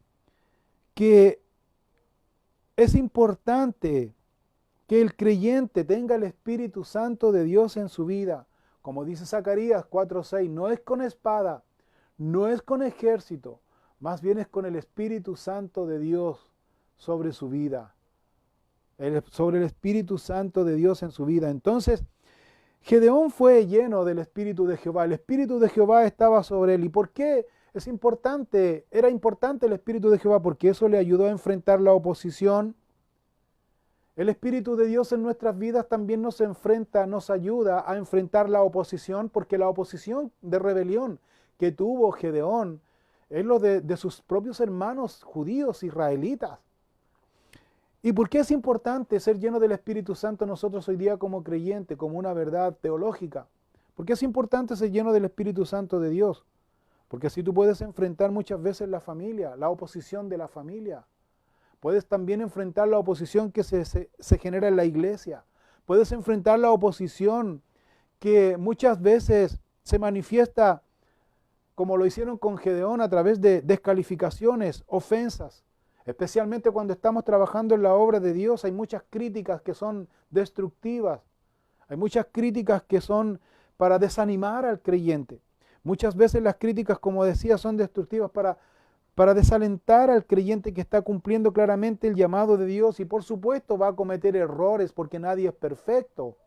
que es importante que el creyente tenga el Espíritu Santo de Dios en su vida. Como dice Zacarías 4:6, no es con espada, no es con ejército, más bien es con el Espíritu Santo de Dios sobre su vida. Sobre el Espíritu Santo de Dios en su vida. Entonces, Gedeón fue lleno del Espíritu de Jehová. El Espíritu de Jehová estaba sobre él. ¿Y por qué es importante? Era importante el Espíritu de Jehová porque eso le ayudó a enfrentar la oposición. El Espíritu de Dios en nuestras vidas también nos ayuda a enfrentar la oposición, porque la oposición de rebelión que tuvo Gedeón es lo de sus propios hermanos judíos israelitas. ¿Y por qué es importante ser lleno del Espíritu Santo nosotros hoy día como creyentes, como una verdad teológica? ¿Por qué es importante ser lleno del Espíritu Santo de Dios? Porque así tú puedes enfrentar muchas veces la familia, la oposición de la familia. Puedes también enfrentar la oposición que se genera en la iglesia. Puedes enfrentar la oposición que muchas veces se manifiesta, como lo hicieron con Gedeón, a través de descalificaciones, ofensas. Especialmente cuando estamos trabajando en la obra de Dios, hay muchas críticas que son destructivas. Hay muchas críticas que son para desanimar al creyente. Muchas veces las críticas, como decía, son destructivas para desalentar al creyente que está cumpliendo claramente el llamado de Dios, y por supuesto va a cometer errores porque nadie es perfecto.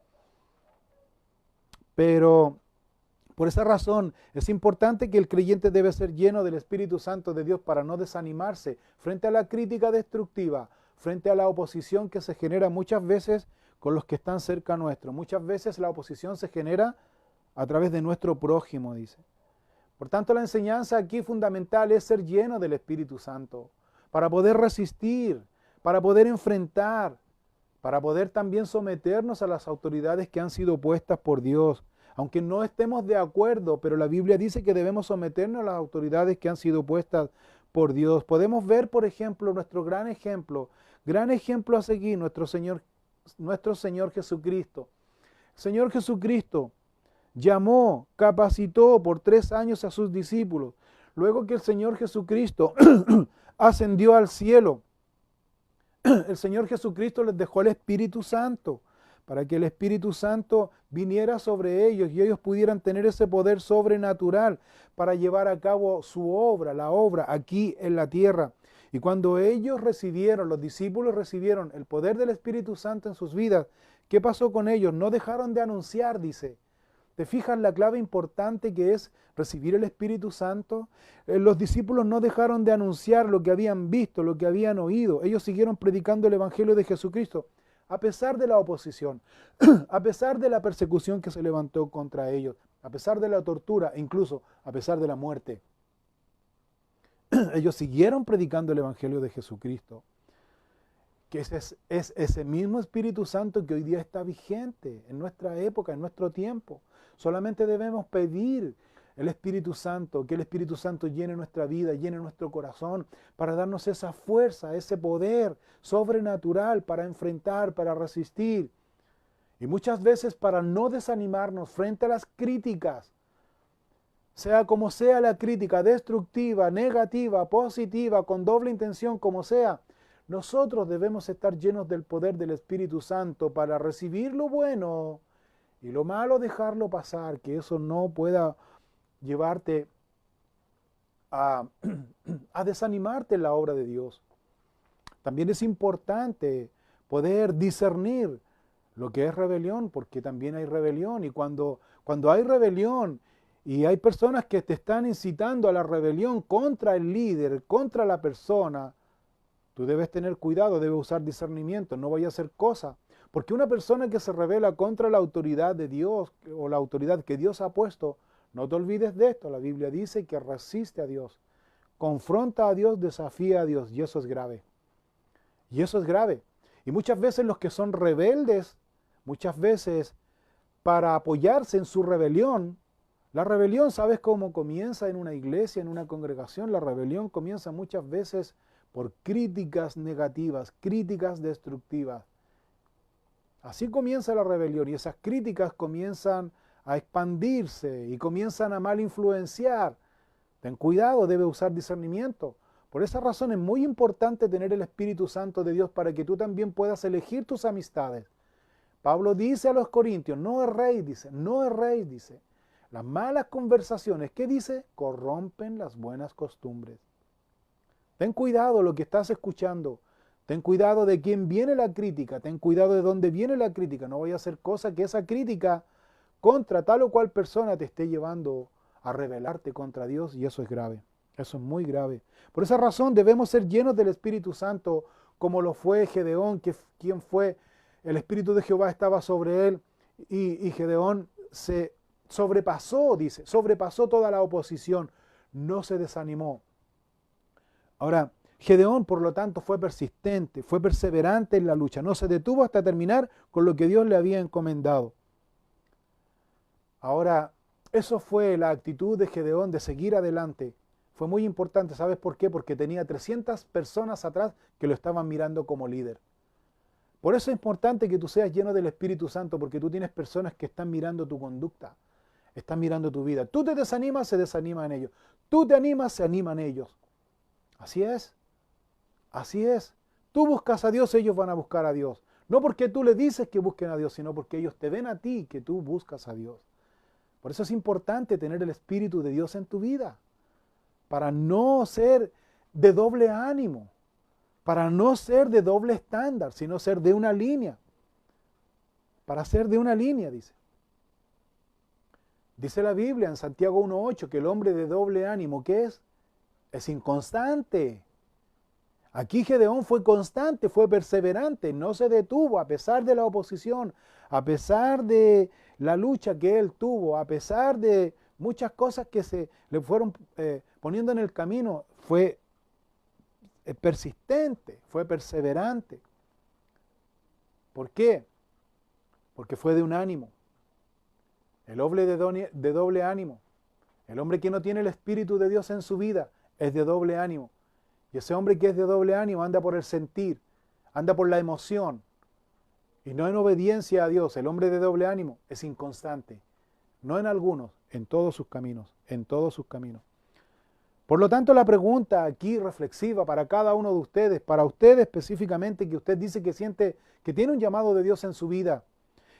Pero por esa razón es importante que el creyente debe ser lleno del Espíritu Santo de Dios para no desanimarse frente a la crítica destructiva, frente a la oposición que se genera muchas veces con los que están cerca nuestro. Muchas veces la oposición se genera a través de nuestro prójimo, dice. Por tanto, la enseñanza aquí fundamental es ser lleno del Espíritu Santo, para poder resistir, para poder enfrentar, para poder también someternos a las autoridades que han sido puestas por Dios. Aunque no estemos de acuerdo, pero la Biblia dice que debemos someternos a las autoridades que han sido puestas por Dios. Podemos ver, por ejemplo, nuestro gran ejemplo a seguir, nuestro Señor Jesucristo. Señor Jesucristo llamó, capacitó por 3 años a sus discípulos. Luego que el Señor Jesucristo ascendió al cielo, el Señor Jesucristo les dejó el Espíritu Santo, para que el Espíritu Santo viniera sobre ellos y ellos pudieran tener ese poder sobrenatural para llevar a cabo su obra, la obra aquí en la tierra. Y cuando ellos recibieron, los discípulos recibieron el poder del Espíritu Santo en sus vidas, ¿qué pasó con ellos? No dejaron de anunciar, dice. ¿Te fijas la clave importante que es recibir el Espíritu Santo? Los discípulos no dejaron de anunciar lo que habían visto, lo que habían oído. Ellos siguieron predicando el Evangelio de Jesucristo, a pesar de la oposición, a pesar de la persecución que se levantó contra ellos, a pesar de la tortura e incluso a pesar de la muerte. Ellos siguieron predicando el Evangelio de Jesucristo. Que es ese mismo Espíritu Santo que hoy día está vigente en nuestra época, en nuestro tiempo. Solamente debemos pedir el Espíritu Santo, que el Espíritu Santo llene nuestra vida, llene nuestro corazón, para darnos esa fuerza, ese poder sobrenatural para enfrentar, para resistir. Y muchas veces para no desanimarnos frente a las críticas, sea como sea la crítica, destructiva, negativa, positiva, con doble intención, como sea, nosotros debemos estar llenos del poder del Espíritu Santo para recibir lo bueno y lo malo dejarlo pasar, que eso no pueda llevarte a desanimarte en la obra de Dios. También es importante poder discernir lo que es rebelión, porque también hay rebelión, y cuando hay rebelión y hay personas que te están incitando a la rebelión contra el líder, contra la persona, tú debes tener cuidado, debes usar discernimiento, no vaya a hacer cosa. Porque una persona que se rebela contra la autoridad de Dios o la autoridad que Dios ha puesto, no te olvides de esto, la Biblia dice que resiste a Dios, confronta a Dios, desafía a Dios, y eso es grave. Y eso es grave. Y muchas veces los que son rebeldes, muchas veces para apoyarse en su rebelión, la rebelión, ¿sabes cómo comienza en una iglesia, en una congregación? La rebelión comienza muchas veces por críticas negativas, críticas destructivas. Así comienza la rebelión y esas críticas comienzan a expandirse y comienzan a mal influenciar. Ten cuidado, debe usar discernimiento. Por esa razón es muy importante tener el Espíritu Santo de Dios para que tú también puedas elegir tus amistades. Pablo dice a los corintios, no erréis, dice, no erréis, dice. Las malas conversaciones, ¿qué dice? Corrompen las buenas costumbres. Ten cuidado lo que estás escuchando. Ten cuidado de quién viene la crítica. Ten cuidado de dónde viene la crítica. No vaya a hacer cosa que esa crítica contra tal o cual persona te esté llevando a rebelarte contra Dios, y eso es grave. Eso es muy grave. Por esa razón debemos ser llenos del Espíritu Santo, como lo fue Gedeón, quien fue, el Espíritu de Jehová estaba sobre él, y Gedeón se sobrepasó, dice, sobrepasó toda la oposición, no se desanimó. Ahora, Gedeón, por lo tanto, fue persistente, fue perseverante en la lucha, no se detuvo hasta terminar con lo que Dios le había encomendado. Ahora, eso fue la actitud de Gedeón de seguir adelante. Fue muy importante, ¿sabes por qué? Porque tenía 300 personas atrás que lo estaban mirando como líder. Por eso es importante que tú seas lleno del Espíritu Santo, porque tú tienes personas que están mirando tu conducta, están mirando tu vida. Tú te desanimas, se desaniman ellos. Tú te animas, se animan ellos. Así es. Así es. Tú buscas a Dios, ellos van a buscar a Dios. No porque tú le dices que busquen a Dios, sino porque ellos te ven a ti que tú buscas a Dios. Por eso es importante tener el Espíritu de Dios en tu vida, para no ser de doble ánimo, para no ser de doble estándar, sino ser de una línea. Para ser de una línea, dice. Dice la Biblia en Santiago 1:8 que el hombre de doble ánimo, ¿qué es? Es inconstante. Aquí Gedeón fue constante, fue perseverante, no se detuvo a pesar de la oposición, a pesar de la lucha que él tuvo, a pesar de muchas cosas que se le fueron poniendo en el camino, fue persistente, fue perseverante. ¿Por qué? Porque fue de un ánimo. El hombre de doble ánimo. El hombre que no tiene el Espíritu de Dios en su vida es de doble ánimo. Y ese hombre que es de doble ánimo anda por el sentir, anda por la emoción, y no en obediencia a Dios. El hombre de doble ánimo es inconstante, no en algunos, en todos sus caminos, en todos sus caminos. Por lo tanto, la pregunta aquí reflexiva para cada uno de ustedes, para usted específicamente, que usted dice que siente que tiene un llamado de Dios en su vida.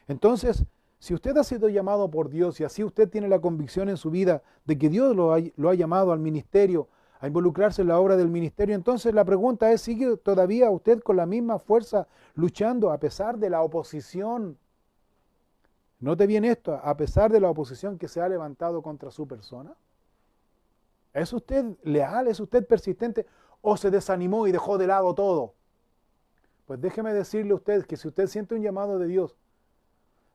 Entonces, si usted ha sido llamado por Dios y así usted tiene la convicción en su vida de que Dios lo ha llamado al ministerio, a involucrarse en la obra del ministerio, entonces la pregunta es, ¿sigue todavía usted con la misma fuerza luchando a pesar de la oposición? Note bien esto, a pesar de la oposición que se ha levantado contra su persona. ¿Es usted leal? ¿Es usted persistente? ¿O se desanimó y dejó de lado todo? Pues déjeme decirle a usted que si usted siente un llamado de Dios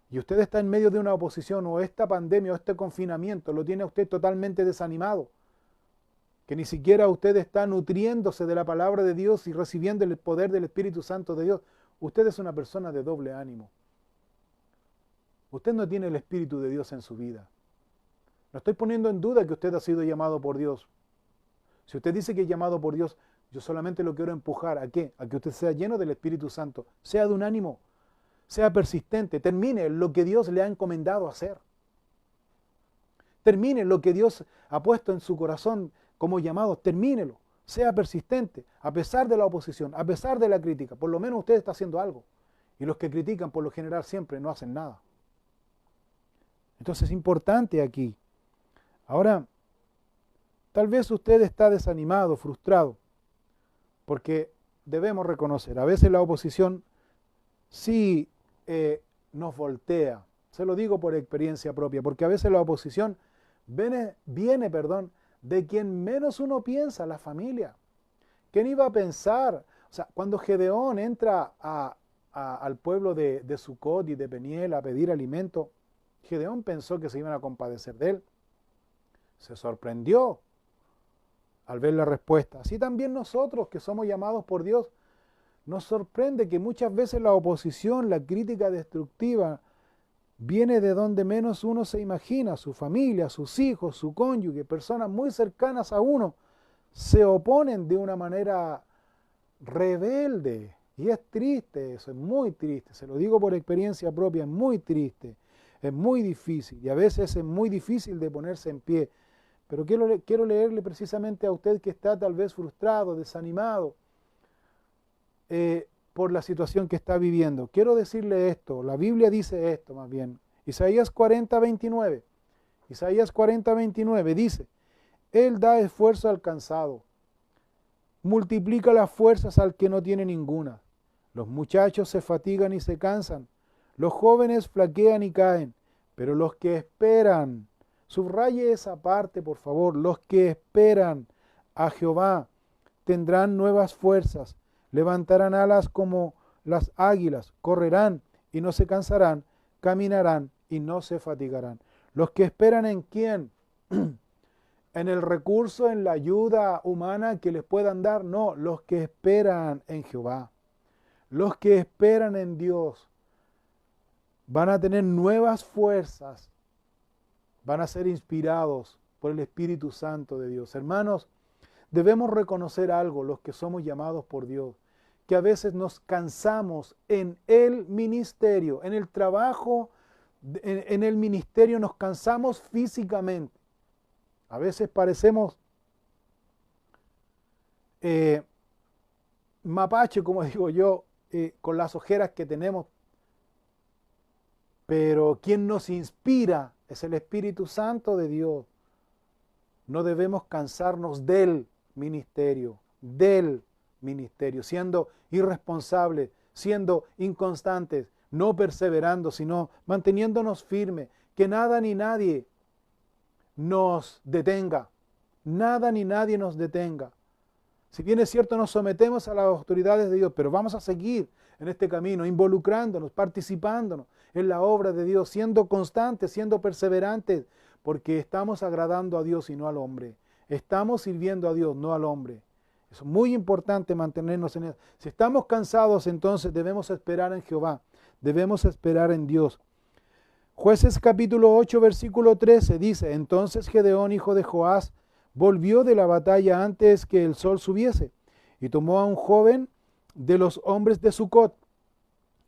y usted está en medio de una oposición, o esta pandemia o este confinamiento lo tiene a usted totalmente desanimado, que ni siquiera usted está nutriéndose de la palabra de Dios y recibiendo el poder del Espíritu Santo de Dios, usted es una persona de doble ánimo. Usted no tiene el Espíritu de Dios en su vida. No estoy poniendo en duda que usted ha sido llamado por Dios. Si usted dice que es llamado por Dios, yo solamente lo quiero empujar. ¿A qué? A que usted sea lleno del Espíritu Santo, sea de un ánimo, sea persistente, termine lo que Dios le ha encomendado hacer. Termine lo que Dios ha puesto en su corazón como llamado, termínelo, sea persistente, a pesar de la oposición, a pesar de la crítica. Por lo menos usted está haciendo algo. Y los que critican por lo general siempre no hacen nada. Entonces es importante aquí. Ahora, tal vez usted está desanimado, frustrado, porque debemos reconocer, a veces la oposición sí nos voltea. Se lo digo por experiencia propia, porque a veces la oposición viene, de quien menos uno piensa, la familia. ¿Quién iba a pensar? O sea, cuando Gedeón entra al pueblo de Sucot y de Peniel a pedir alimento, Gedeón pensó que se iban a compadecer de él. Se sorprendió al ver la respuesta. Así también nosotros, que somos llamados por Dios, nos sorprende que muchas veces la oposición, la crítica destructiva, viene de donde menos uno se imagina. Su familia, sus hijos, su cónyuge, personas muy cercanas a uno, se oponen de una manera rebelde. Y es triste eso, es muy triste. Se lo digo por experiencia propia, es muy triste, es muy difícil. Y a veces es muy difícil de ponerse en pie. Pero quiero leerle precisamente a usted que está tal vez frustrado, desanimado por la situación que está viviendo. Quiero decirle esto, la Biblia dice esto más bien. Isaías 40, 29. Isaías 40, 29 dice, Él da esfuerzo al cansado, multiplica las fuerzas al que no tiene ninguna. Los muchachos se fatigan y se cansan, los jóvenes flaquean y caen, pero los que esperan, subraye esa parte por favor, los que esperan a Jehová tendrán nuevas fuerzas, levantarán alas como las águilas, correrán y no se cansarán, caminarán y no se fatigarán. Los que esperan ¿en quién? ¿En el recurso, en la ayuda humana que les puedan dar? No, los que esperan en Jehová. Los que esperan en Dios van a tener nuevas fuerzas, van a ser inspirados por el Espíritu Santo de Dios. Hermanos, debemos reconocer algo, los que somos llamados por Dios, que a veces nos cansamos en el ministerio, en el trabajo, en el ministerio nos cansamos físicamente. A veces parecemos mapache, como digo yo, con las ojeras que tenemos, pero quien nos inspira es el Espíritu Santo de Dios. No debemos cansarnos del ministerio, siendo irresponsables, siendo inconstantes, no perseverando, sino manteniéndonos firmes, que nada ni nadie nos detenga, nada ni nadie nos detenga. Si bien es cierto, nos sometemos a las autoridades de Dios, pero vamos a seguir en este camino, involucrándonos, participándonos en la obra de Dios, siendo constantes, siendo perseverantes, porque estamos agradando a Dios y no al hombre. Estamos sirviendo a Dios, no al hombre. Es muy importante mantenernos en eso. Si estamos cansados, entonces debemos esperar en Jehová, debemos esperar en Dios. Jueces capítulo 8, versículo 13 dice: entonces Gedeón, hijo de Joás, volvió de la batalla antes que el sol subiese, y tomó a un joven de los hombres de Sucot,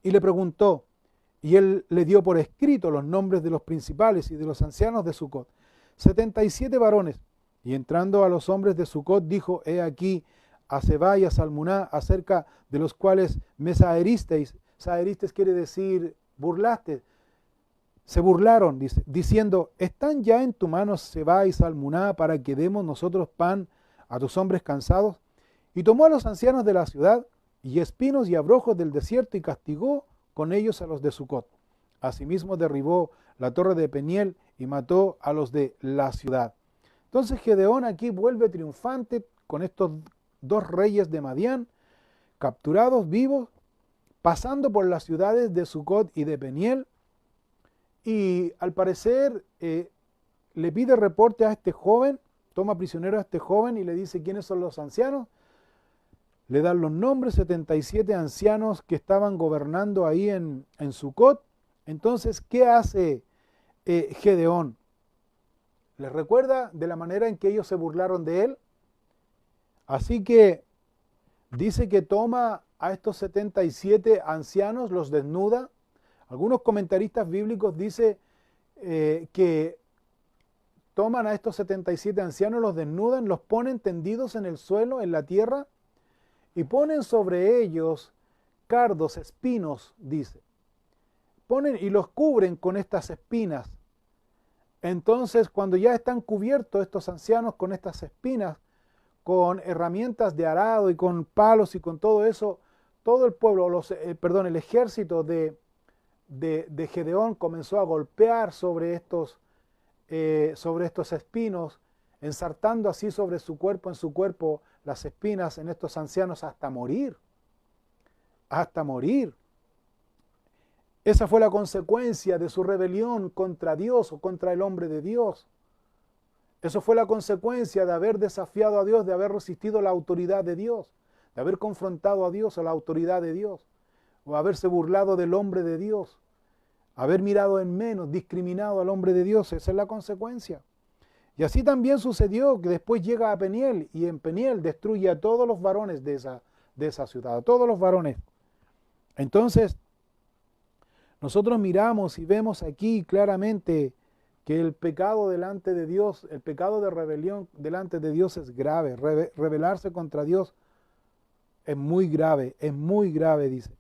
y le preguntó, y él le dio por escrito los nombres de los principales y de los ancianos de Sucot, 77 varones. Y entrando a los hombres de Sucot, dijo: he aquí a Seba y a Salmuná, acerca de los cuales me saheristeis. Saheristeis quiere decir burlaste. Se burlaron, dice, diciendo: ¿están ya en tu mano Seba y Salmuná para que demos nosotros pan a tus hombres cansados? Y tomó a los ancianos de la ciudad y espinos y abrojos del desierto y castigó con ellos a los de Sucot. Asimismo derribó la torre de Peniel y mató a los de la ciudad. Entonces Gedeón aquí vuelve triunfante con estos dos reyes de Madián, capturados vivos, pasando por las ciudades de Sucot y de Peniel. Y al parecer le pide reporte a este joven, toma prisionero a este joven y le dice quiénes son los ancianos. Le dan los nombres, 77 ancianos que estaban gobernando ahí en Sucot. Entonces, ¿qué hace Gedeón? ¿Les recuerda de la manera en que ellos se burlaron de él? Así que dice que toma a estos 77 ancianos, los desnuda. Algunos comentaristas bíblicos dicen que toman a estos 77 ancianos, los desnudan, los ponen tendidos en el suelo, en la tierra, y ponen sobre ellos cardos, espinos, dice. Ponen y los cubren con estas espinas. Entonces, cuando ya están cubiertos estos ancianos con estas espinas, con herramientas de arado y con palos y con todo eso, todo el pueblo, el ejército de Gedeón comenzó a golpear sobre estos espinos, ensartando así sobre su cuerpo, en su cuerpo, las espinas en estos ancianos hasta morir. Hasta morir. Esa fue la consecuencia de su rebelión contra Dios o contra el hombre de Dios. Eso fue la consecuencia de haber desafiado a Dios, de haber resistido la autoridad de Dios, de haber confrontado a Dios, a la autoridad de Dios, o haberse burlado del hombre de Dios, haber mirado en menos, discriminado al hombre de Dios. Esa es la consecuencia. Y así también sucedió que después llega a Peniel y en Peniel destruye a todos los varones de esa ciudad, a todos los varones. Entonces, nosotros miramos y vemos aquí claramente que el pecado delante de Dios, el pecado de rebelión delante de Dios es grave. Rebelarse contra Dios es muy grave, dice.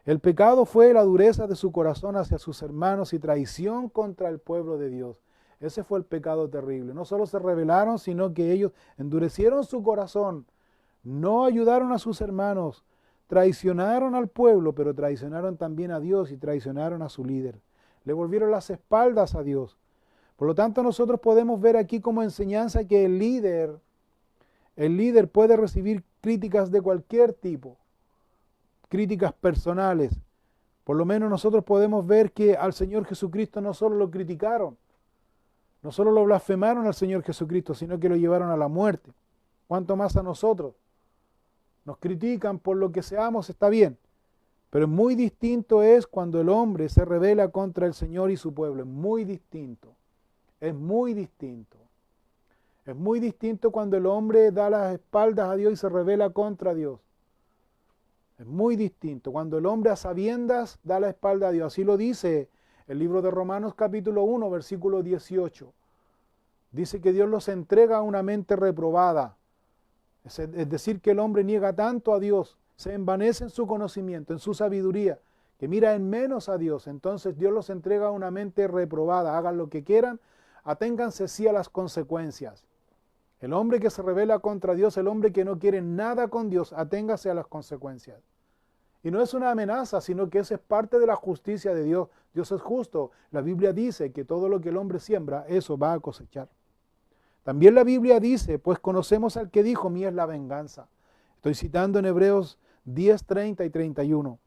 El pecado fue la dureza de su corazón hacia sus hermanos y traición contra el pueblo de Dios. Ese fue el pecado terrible. No solo se rebelaron, sino que ellos endurecieron su corazón, no ayudaron a sus hermanos, traicionaron al pueblo, pero traicionaron también a Dios y traicionaron a su líder. Le volvieron las espaldas a Dios. Por lo tanto, nosotros podemos ver aquí como enseñanza que el líder puede recibir críticas de cualquier tipo, críticas personales. Por lo menos nosotros podemos ver que al Señor Jesucristo no solo lo criticaron, no solo lo blasfemaron al Señor Jesucristo, sino que lo llevaron a la muerte. ¿Cuánto más a nosotros? Nos critican por lo que seamos, está bien, pero muy distinto es cuando el hombre se rebela contra el Señor y su pueblo. Es muy distinto. Es muy distinto. Es muy distinto cuando el hombre da las espaldas a Dios y se rebela contra Dios. Es muy distinto. Cuando el hombre a sabiendas da la espalda a Dios. Así lo dice el libro de Romanos capítulo 1, versículo 18. Dice que Dios los entrega a una mente reprobada. Es decir, que el hombre niega tanto a Dios, se envanece en su conocimiento, en su sabiduría, que mira en menos a Dios. Entonces Dios los entrega a una mente reprobada. Hagan lo que quieran, aténganse sí a las consecuencias. El hombre que se rebela contra Dios, el hombre que no quiere nada con Dios, aténgase a las consecuencias. Y no es una amenaza, sino que eso es parte de la justicia de Dios. Dios es justo. La Biblia dice que todo lo que el hombre siembra, eso va a cosechar. También la Biblia dice, pues conocemos al que dijo, mía es la venganza. Estoy citando en Hebreos 10, 30 y 31.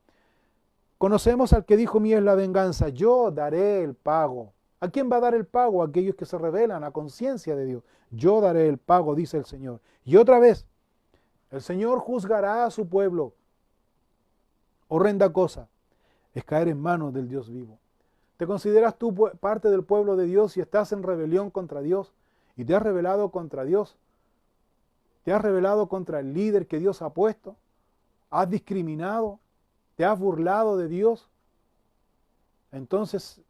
Conocemos al que dijo, mía es la venganza, yo daré el pago. ¿A quién va a dar el pago? A aquellos que se rebelan a conciencia de Dios. Yo daré el pago, dice el Señor. Y otra vez, el Señor juzgará a su pueblo. Horrenda cosa es caer en manos del Dios vivo. ¿Te consideras tú parte del pueblo de Dios y estás en rebelión contra Dios? Y te has rebelado contra Dios. Te has rebelado contra el líder que Dios ha puesto. Has discriminado. Te has burlado de Dios. Entonces,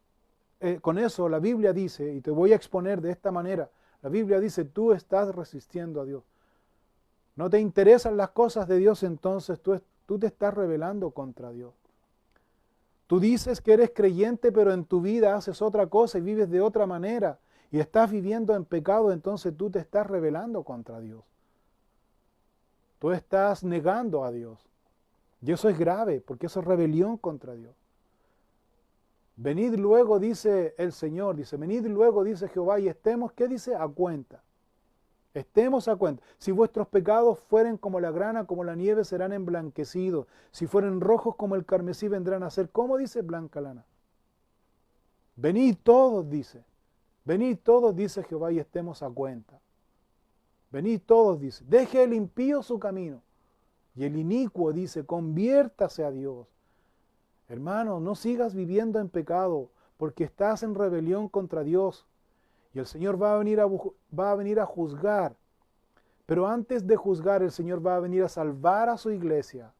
con eso la Biblia dice, y te voy a exponer de esta manera, la Biblia dice, tú estás resistiendo a Dios. No te interesan las cosas de Dios, entonces tú te estás rebelando contra Dios. Tú dices que eres creyente, pero en tu vida haces otra cosa y vives de otra manera y estás viviendo en pecado, entonces tú te estás rebelando contra Dios. Tú estás negando a Dios. Y eso es grave, porque eso es rebelión contra Dios. Venid luego, dice el Señor, dice, venid luego, dice Jehová, y estemos, ¿qué dice? A cuenta. Estemos a cuenta. Si vuestros pecados fueren como la grana, como la nieve, serán emblanquecidos. Si fueren rojos como el carmesí, vendrán a ser, ¿cómo dice? Blanca lana. Venid todos, dice. Venid todos, dice Jehová, y estemos a cuenta. Venid todos, dice. Deje el impío su camino. Y el inicuo, dice, conviértase a Dios. Hermano, no sigas viviendo en pecado, porque estás en rebelión contra Dios. Y el Señor va a venir a juzgar. Pero antes de juzgar, el Señor va a venir a salvar a su iglesia.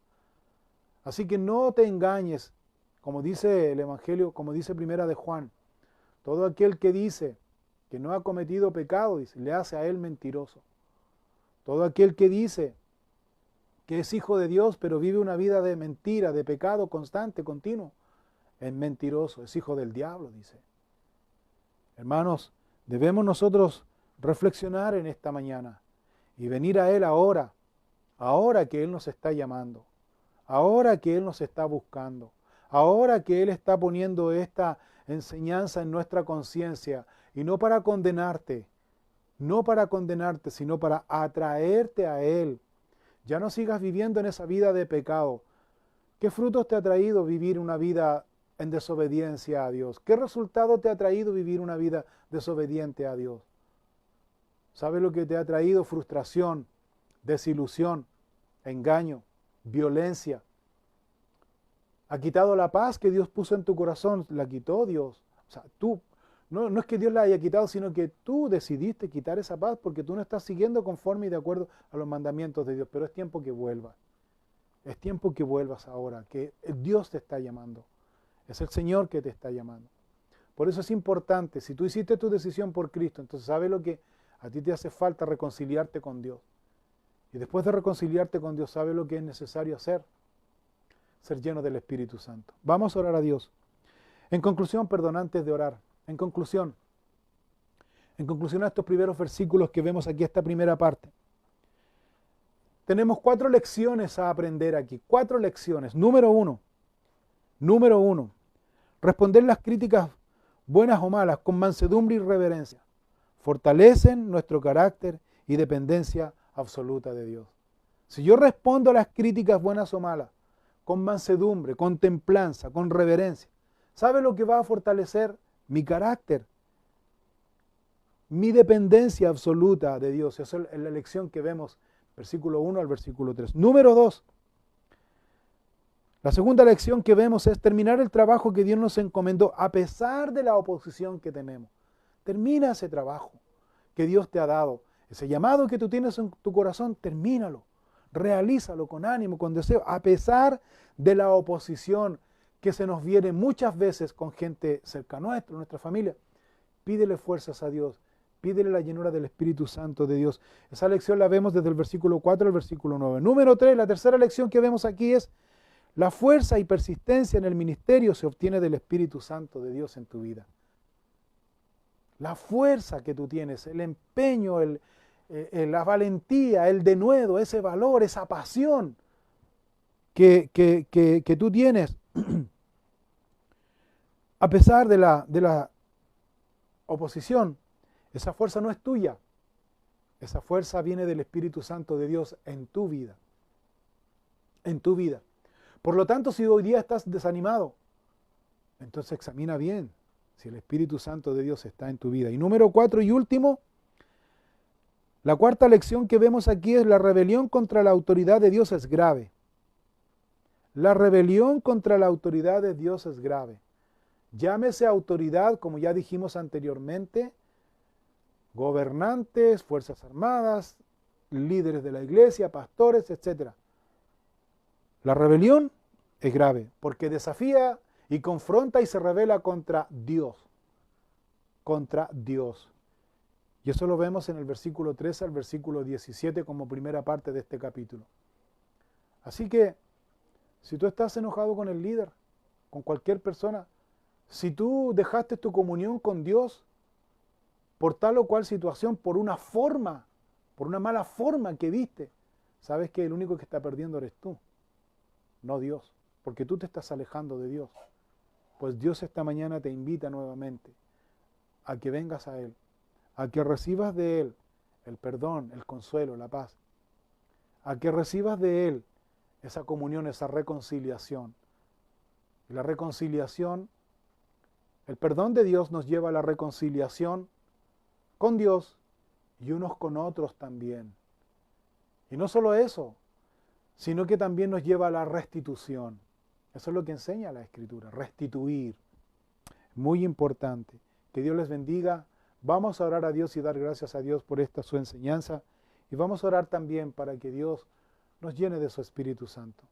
Así que no te engañes, como dice el Evangelio, como dice Primera de Juan. Todo aquel que dice que no ha cometido pecado, dice, le hace a él mentiroso. Todo aquel que dice que es hijo de Dios, pero vive una vida de mentira, de pecado constante, continuo, es mentiroso, es hijo del diablo, dice. Hermanos, debemos nosotros reflexionar en esta mañana y venir a Él ahora que Él nos está llamando, ahora que Él nos está buscando, ahora que Él está poniendo esta enseñanza en nuestra conciencia, y no para condenarte, sino para atraerte a Él. Ya no sigas viviendo en esa vida de pecado. ¿Qué frutos te ha traído vivir una vida en desobediencia a Dios? ¿Qué resultado te ha traído vivir una vida desobediente a Dios? ¿Sabes lo que te ha traído? Frustración, desilusión, engaño, violencia. Ha quitado la paz que Dios puso en tu corazón, la quitó Dios. O sea, no es que Dios la haya quitado, sino que tú decidiste quitar esa paz porque tú no estás siguiendo conforme y de acuerdo a los mandamientos de Dios. Pero es tiempo que vuelvas. Es tiempo que vuelvas ahora, que Dios te está llamando. Es el Señor que te está llamando. Por eso es importante, si tú hiciste tu decisión por Cristo, entonces sabes lo que a ti te hace falta, reconciliarte con Dios. Y después de reconciliarte con Dios, sabes lo que es necesario hacer. Ser lleno del Espíritu Santo. Vamos a orar a Dios. En conclusión, antes de orar, en conclusión a estos primeros versículos que vemos aquí, esta primera parte. Tenemos 4 lecciones a aprender aquí, 4 lecciones. Número uno, responder las críticas buenas o malas con mansedumbre y reverencia. Fortalecen nuestro carácter y dependencia absoluta de Dios. Si yo respondo a las críticas buenas o malas con mansedumbre, con templanza, con reverencia, ¿sabe lo que va a fortalecer? Mi carácter, mi dependencia absoluta de Dios. Esa es la lección que vemos, versículo 1 al versículo 3. Número 2. La segunda lección que vemos es terminar el trabajo que Dios nos encomendó a pesar de la oposición que tenemos. Termina ese trabajo que Dios te ha dado. Ese llamado que tú tienes en tu corazón, termínalo. Realízalo con ánimo, con deseo, a pesar de la oposición que se nos viene muchas veces con gente cerca nuestra, nuestra familia. Pídele fuerzas a Dios, pídele la llenura del Espíritu Santo de Dios. Esa lección la vemos desde el versículo 4 al versículo 9. Número 3, la tercera lección que vemos aquí es: la fuerza y persistencia en el ministerio se obtiene del Espíritu Santo de Dios en tu vida. La fuerza que tú tienes, el empeño, la valentía, el denuedo, ese valor, esa pasión que tú tienes, a pesar de la oposición, esa fuerza no es tuya, Esa fuerza viene del Espíritu Santo de Dios en tu vida. En tu vida. Por lo tanto, si hoy día estás desanimado, entonces examina bien si el Espíritu Santo de Dios está en tu vida. Y número 4 y último, la cuarta lección que vemos aquí es la rebelión contra la autoridad de Dios es grave. La rebelión contra la autoridad de Dios es grave. Llámese autoridad, como ya dijimos anteriormente, gobernantes, fuerzas armadas, líderes de la iglesia, pastores, etc. La rebelión es grave porque desafía y confronta y se rebela contra Dios. Contra Dios. Y eso lo vemos en el versículo 13 al versículo 17 como primera parte de este capítulo. Así que, si tú estás enojado con el líder, con cualquier persona, si tú dejaste tu comunión con Dios por tal o cual situación, por una forma, por una mala forma que viste, sabes que el único que está perdiendo eres tú, no Dios, porque tú te estás alejando de Dios. Pues Dios esta mañana te invita nuevamente a que vengas a Él, a que recibas de Él el perdón, el consuelo, la paz, a que recibas de Él esa comunión, esa reconciliación. Y la reconciliación, el perdón de Dios nos lleva a la reconciliación con Dios y unos con otros también. Y no solo eso, sino que también nos lleva a la restitución. Eso es lo que enseña la Escritura, restituir. Muy importante. Que Dios les bendiga. Vamos a orar a Dios y dar gracias a Dios por esta su enseñanza. Y vamos a orar también para que Dios nos llene de su Espíritu Santo.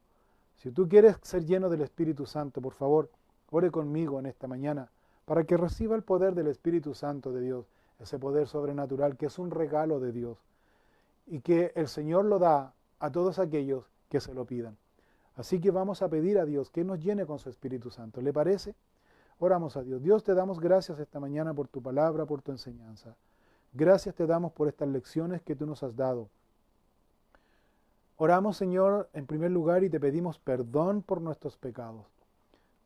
Si tú quieres ser lleno del Espíritu Santo, por favor, ore conmigo en esta mañana para que reciba el poder del Espíritu Santo de Dios, ese poder sobrenatural que es un regalo de Dios y que el Señor lo da a todos aquellos que se lo pidan. Así que vamos a pedir a Dios que nos llene con su Espíritu Santo. ¿Le parece? Oramos a Dios. Dios, te damos gracias esta mañana por tu palabra, por tu enseñanza. Gracias te damos por estas lecciones que tú nos has dado. Oramos, Señor, en primer lugar y te pedimos perdón por nuestros pecados.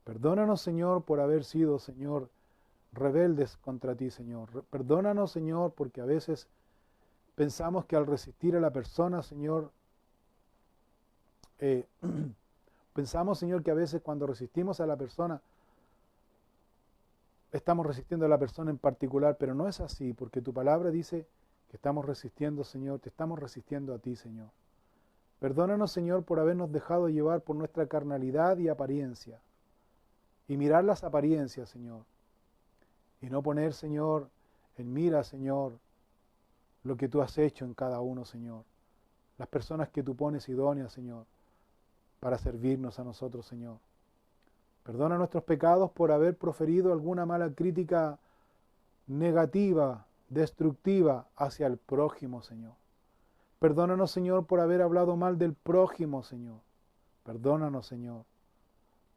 Perdónanos, Señor, por haber sido, Señor, rebeldes contra ti, Señor. Perdónanos, Señor, porque a veces pensamos que al resistir a la persona, Señor, pensamos, Señor, que a veces cuando resistimos a la persona, estamos resistiendo a la persona en particular, pero no es así, porque tu palabra dice que estamos resistiendo, Señor, te estamos resistiendo a ti, Señor. Perdónanos, Señor, por habernos dejado llevar por nuestra carnalidad y apariencia, y mirar las apariencias, Señor, y no poner, Señor, en mira, Señor, lo que tú has hecho en cada uno, Señor, las personas que tú pones idóneas, Señor, para servirnos a nosotros, Señor. Perdona nuestros pecados por haber proferido alguna mala crítica negativa, destructiva hacia el prójimo, Señor. Perdónanos, Señor, por haber hablado mal del prójimo, Señor. Perdónanos, Señor.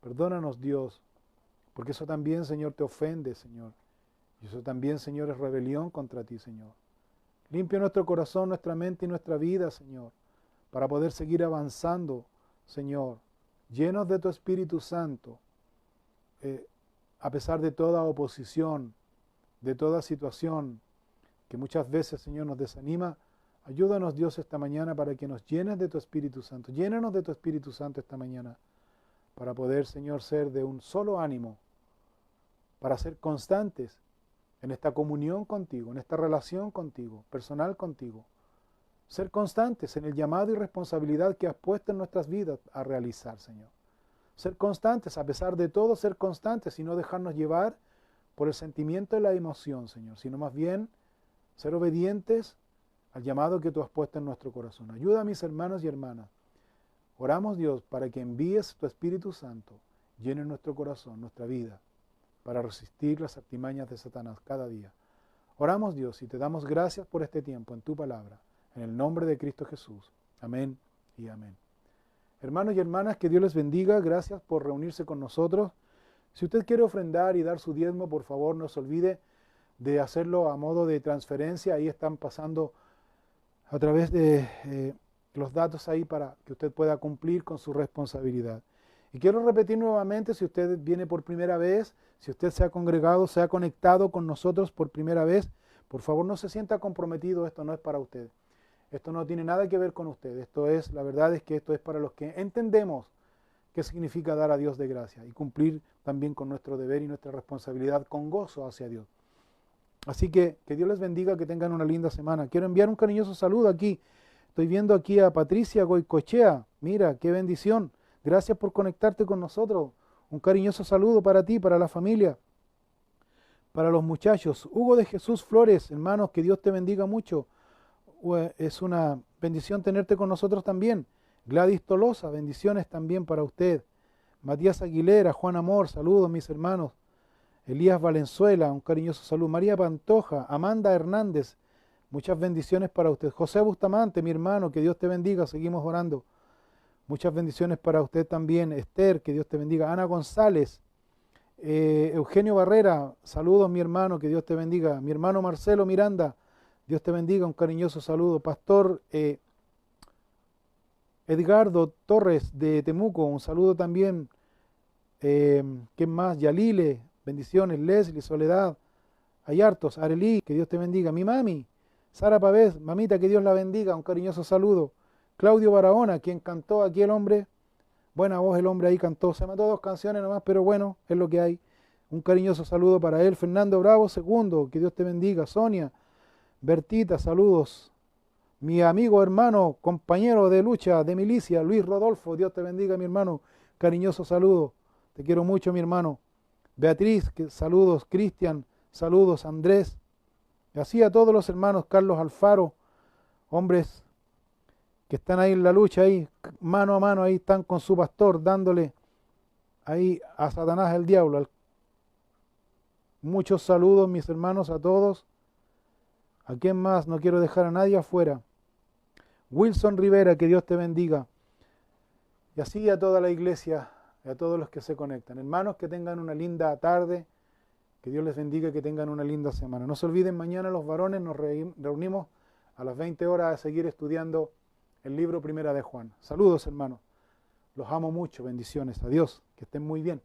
Perdónanos, Dios, porque eso también, Señor, te ofende, Señor. Y eso también, Señor, es rebelión contra ti, Señor. Limpia nuestro corazón, nuestra mente y nuestra vida, Señor, para poder seguir avanzando, Señor, llenos de tu Espíritu Santo, a pesar de toda oposición, de toda situación que muchas veces, Señor, nos desanima. Ayúdanos, Dios, esta mañana para que nos llenes de tu Espíritu Santo. Llénanos de tu Espíritu Santo esta mañana para poder, Señor, ser de un solo ánimo, para ser constantes en esta comunión contigo, en esta relación contigo, personal contigo. Ser constantes en el llamado y responsabilidad que has puesto en nuestras vidas a realizar, Señor. Ser constantes, a pesar de todo, ser constantes y no dejarnos llevar por el sentimiento y la emoción, Señor, sino más bien ser obedientes al llamado que tú has puesto en nuestro corazón. Ayuda a mis hermanos y hermanas. Oramos, Dios, para que envíes tu Espíritu Santo, llene nuestro corazón, nuestra vida, para resistir las artimañas de Satanás cada día. Oramos, Dios, y te damos gracias por este tiempo en tu palabra, en el nombre de Cristo Jesús. Amén y amén. Hermanos y hermanas, que Dios les bendiga. Gracias por reunirse con nosotros. Si usted quiere ofrendar y dar su diezmo, por favor, no se olvide de hacerlo a modo de transferencia. Ahí están pasando a través de los datos ahí para que usted pueda cumplir con su responsabilidad. Y quiero repetir nuevamente, si usted viene por primera vez, si usted se ha congregado, se ha conectado con nosotros por primera vez, Por favor, no se sienta comprometido, esto no es para usted. Esto no tiene nada que ver con usted. Esto es, la verdad es que esto es para los que entendemos qué significa dar a Dios de gracia y cumplir también con nuestro deber y nuestra responsabilidad con gozo hacia Dios. Así que Dios les bendiga, que tengan una linda semana. Quiero enviar un cariñoso saludo aquí. Estoy viendo aquí a Patricia Goicochea. Mira, qué bendición. Gracias por conectarte con nosotros. Un cariñoso saludo para ti, para la familia, para los muchachos. Hugo de Jesús Flores, hermanos, que Dios te bendiga mucho. Es una bendición tenerte con nosotros también. Gladys Tolosa, bendiciones también para usted. Matías Aguilera, Juan Amor, saludos mis hermanos. Elías Valenzuela, un cariñoso saludo. María Pantoja, Amanda Hernández, muchas bendiciones para usted. José Bustamante, mi hermano, que Dios te bendiga, seguimos orando. Muchas bendiciones para usted también. Esther, que Dios te bendiga. Ana González, Eugenio Barrera, saludos mi hermano, que Dios te bendiga. Mi hermano Marcelo Miranda, Dios te bendiga, un cariñoso saludo. Pastor Edgardo Torres de Temuco, un saludo también. ¿Quién más? Yalile, bendiciones. Leslie, Soledad, hay hartos. Arelí, que Dios te bendiga. Mi mami, Sara Pavés, mamita, que Dios la bendiga, un cariñoso saludo. Claudio Barahona, quien cantó aquí el hombre, buena voz el hombre ahí cantó, se mató 2 canciones nomás, pero bueno, es lo que hay. Un cariñoso saludo para él. Fernando Bravo II, que Dios te bendiga. Sonia, Bertita, saludos. Mi amigo, hermano, compañero de lucha, de milicia, Luis Rodolfo, Dios te bendiga, mi hermano. Cariñoso saludo. Te quiero mucho, mi hermano. Beatriz, saludos. Cristian, saludos. Andrés. Y así a todos los hermanos. Carlos Alfaro, hombres que están ahí en la lucha, ahí, mano a mano, ahí están con su pastor, dándole ahí a Satanás el diablo. Muchos saludos, mis hermanos, a todos. ¿A quién más? No quiero dejar a nadie afuera. Wilson Rivera, que Dios te bendiga. Y así a toda la iglesia, y a todos los que se conectan. Hermanos, que tengan una linda tarde, que Dios les bendiga y que tengan una linda semana. No se olviden, mañana los varones nos reunimos a las 20 horas a seguir estudiando el libro Primera de Juan. Saludos, hermanos. Los amo mucho. Bendiciones. Adiós. Que estén muy bien.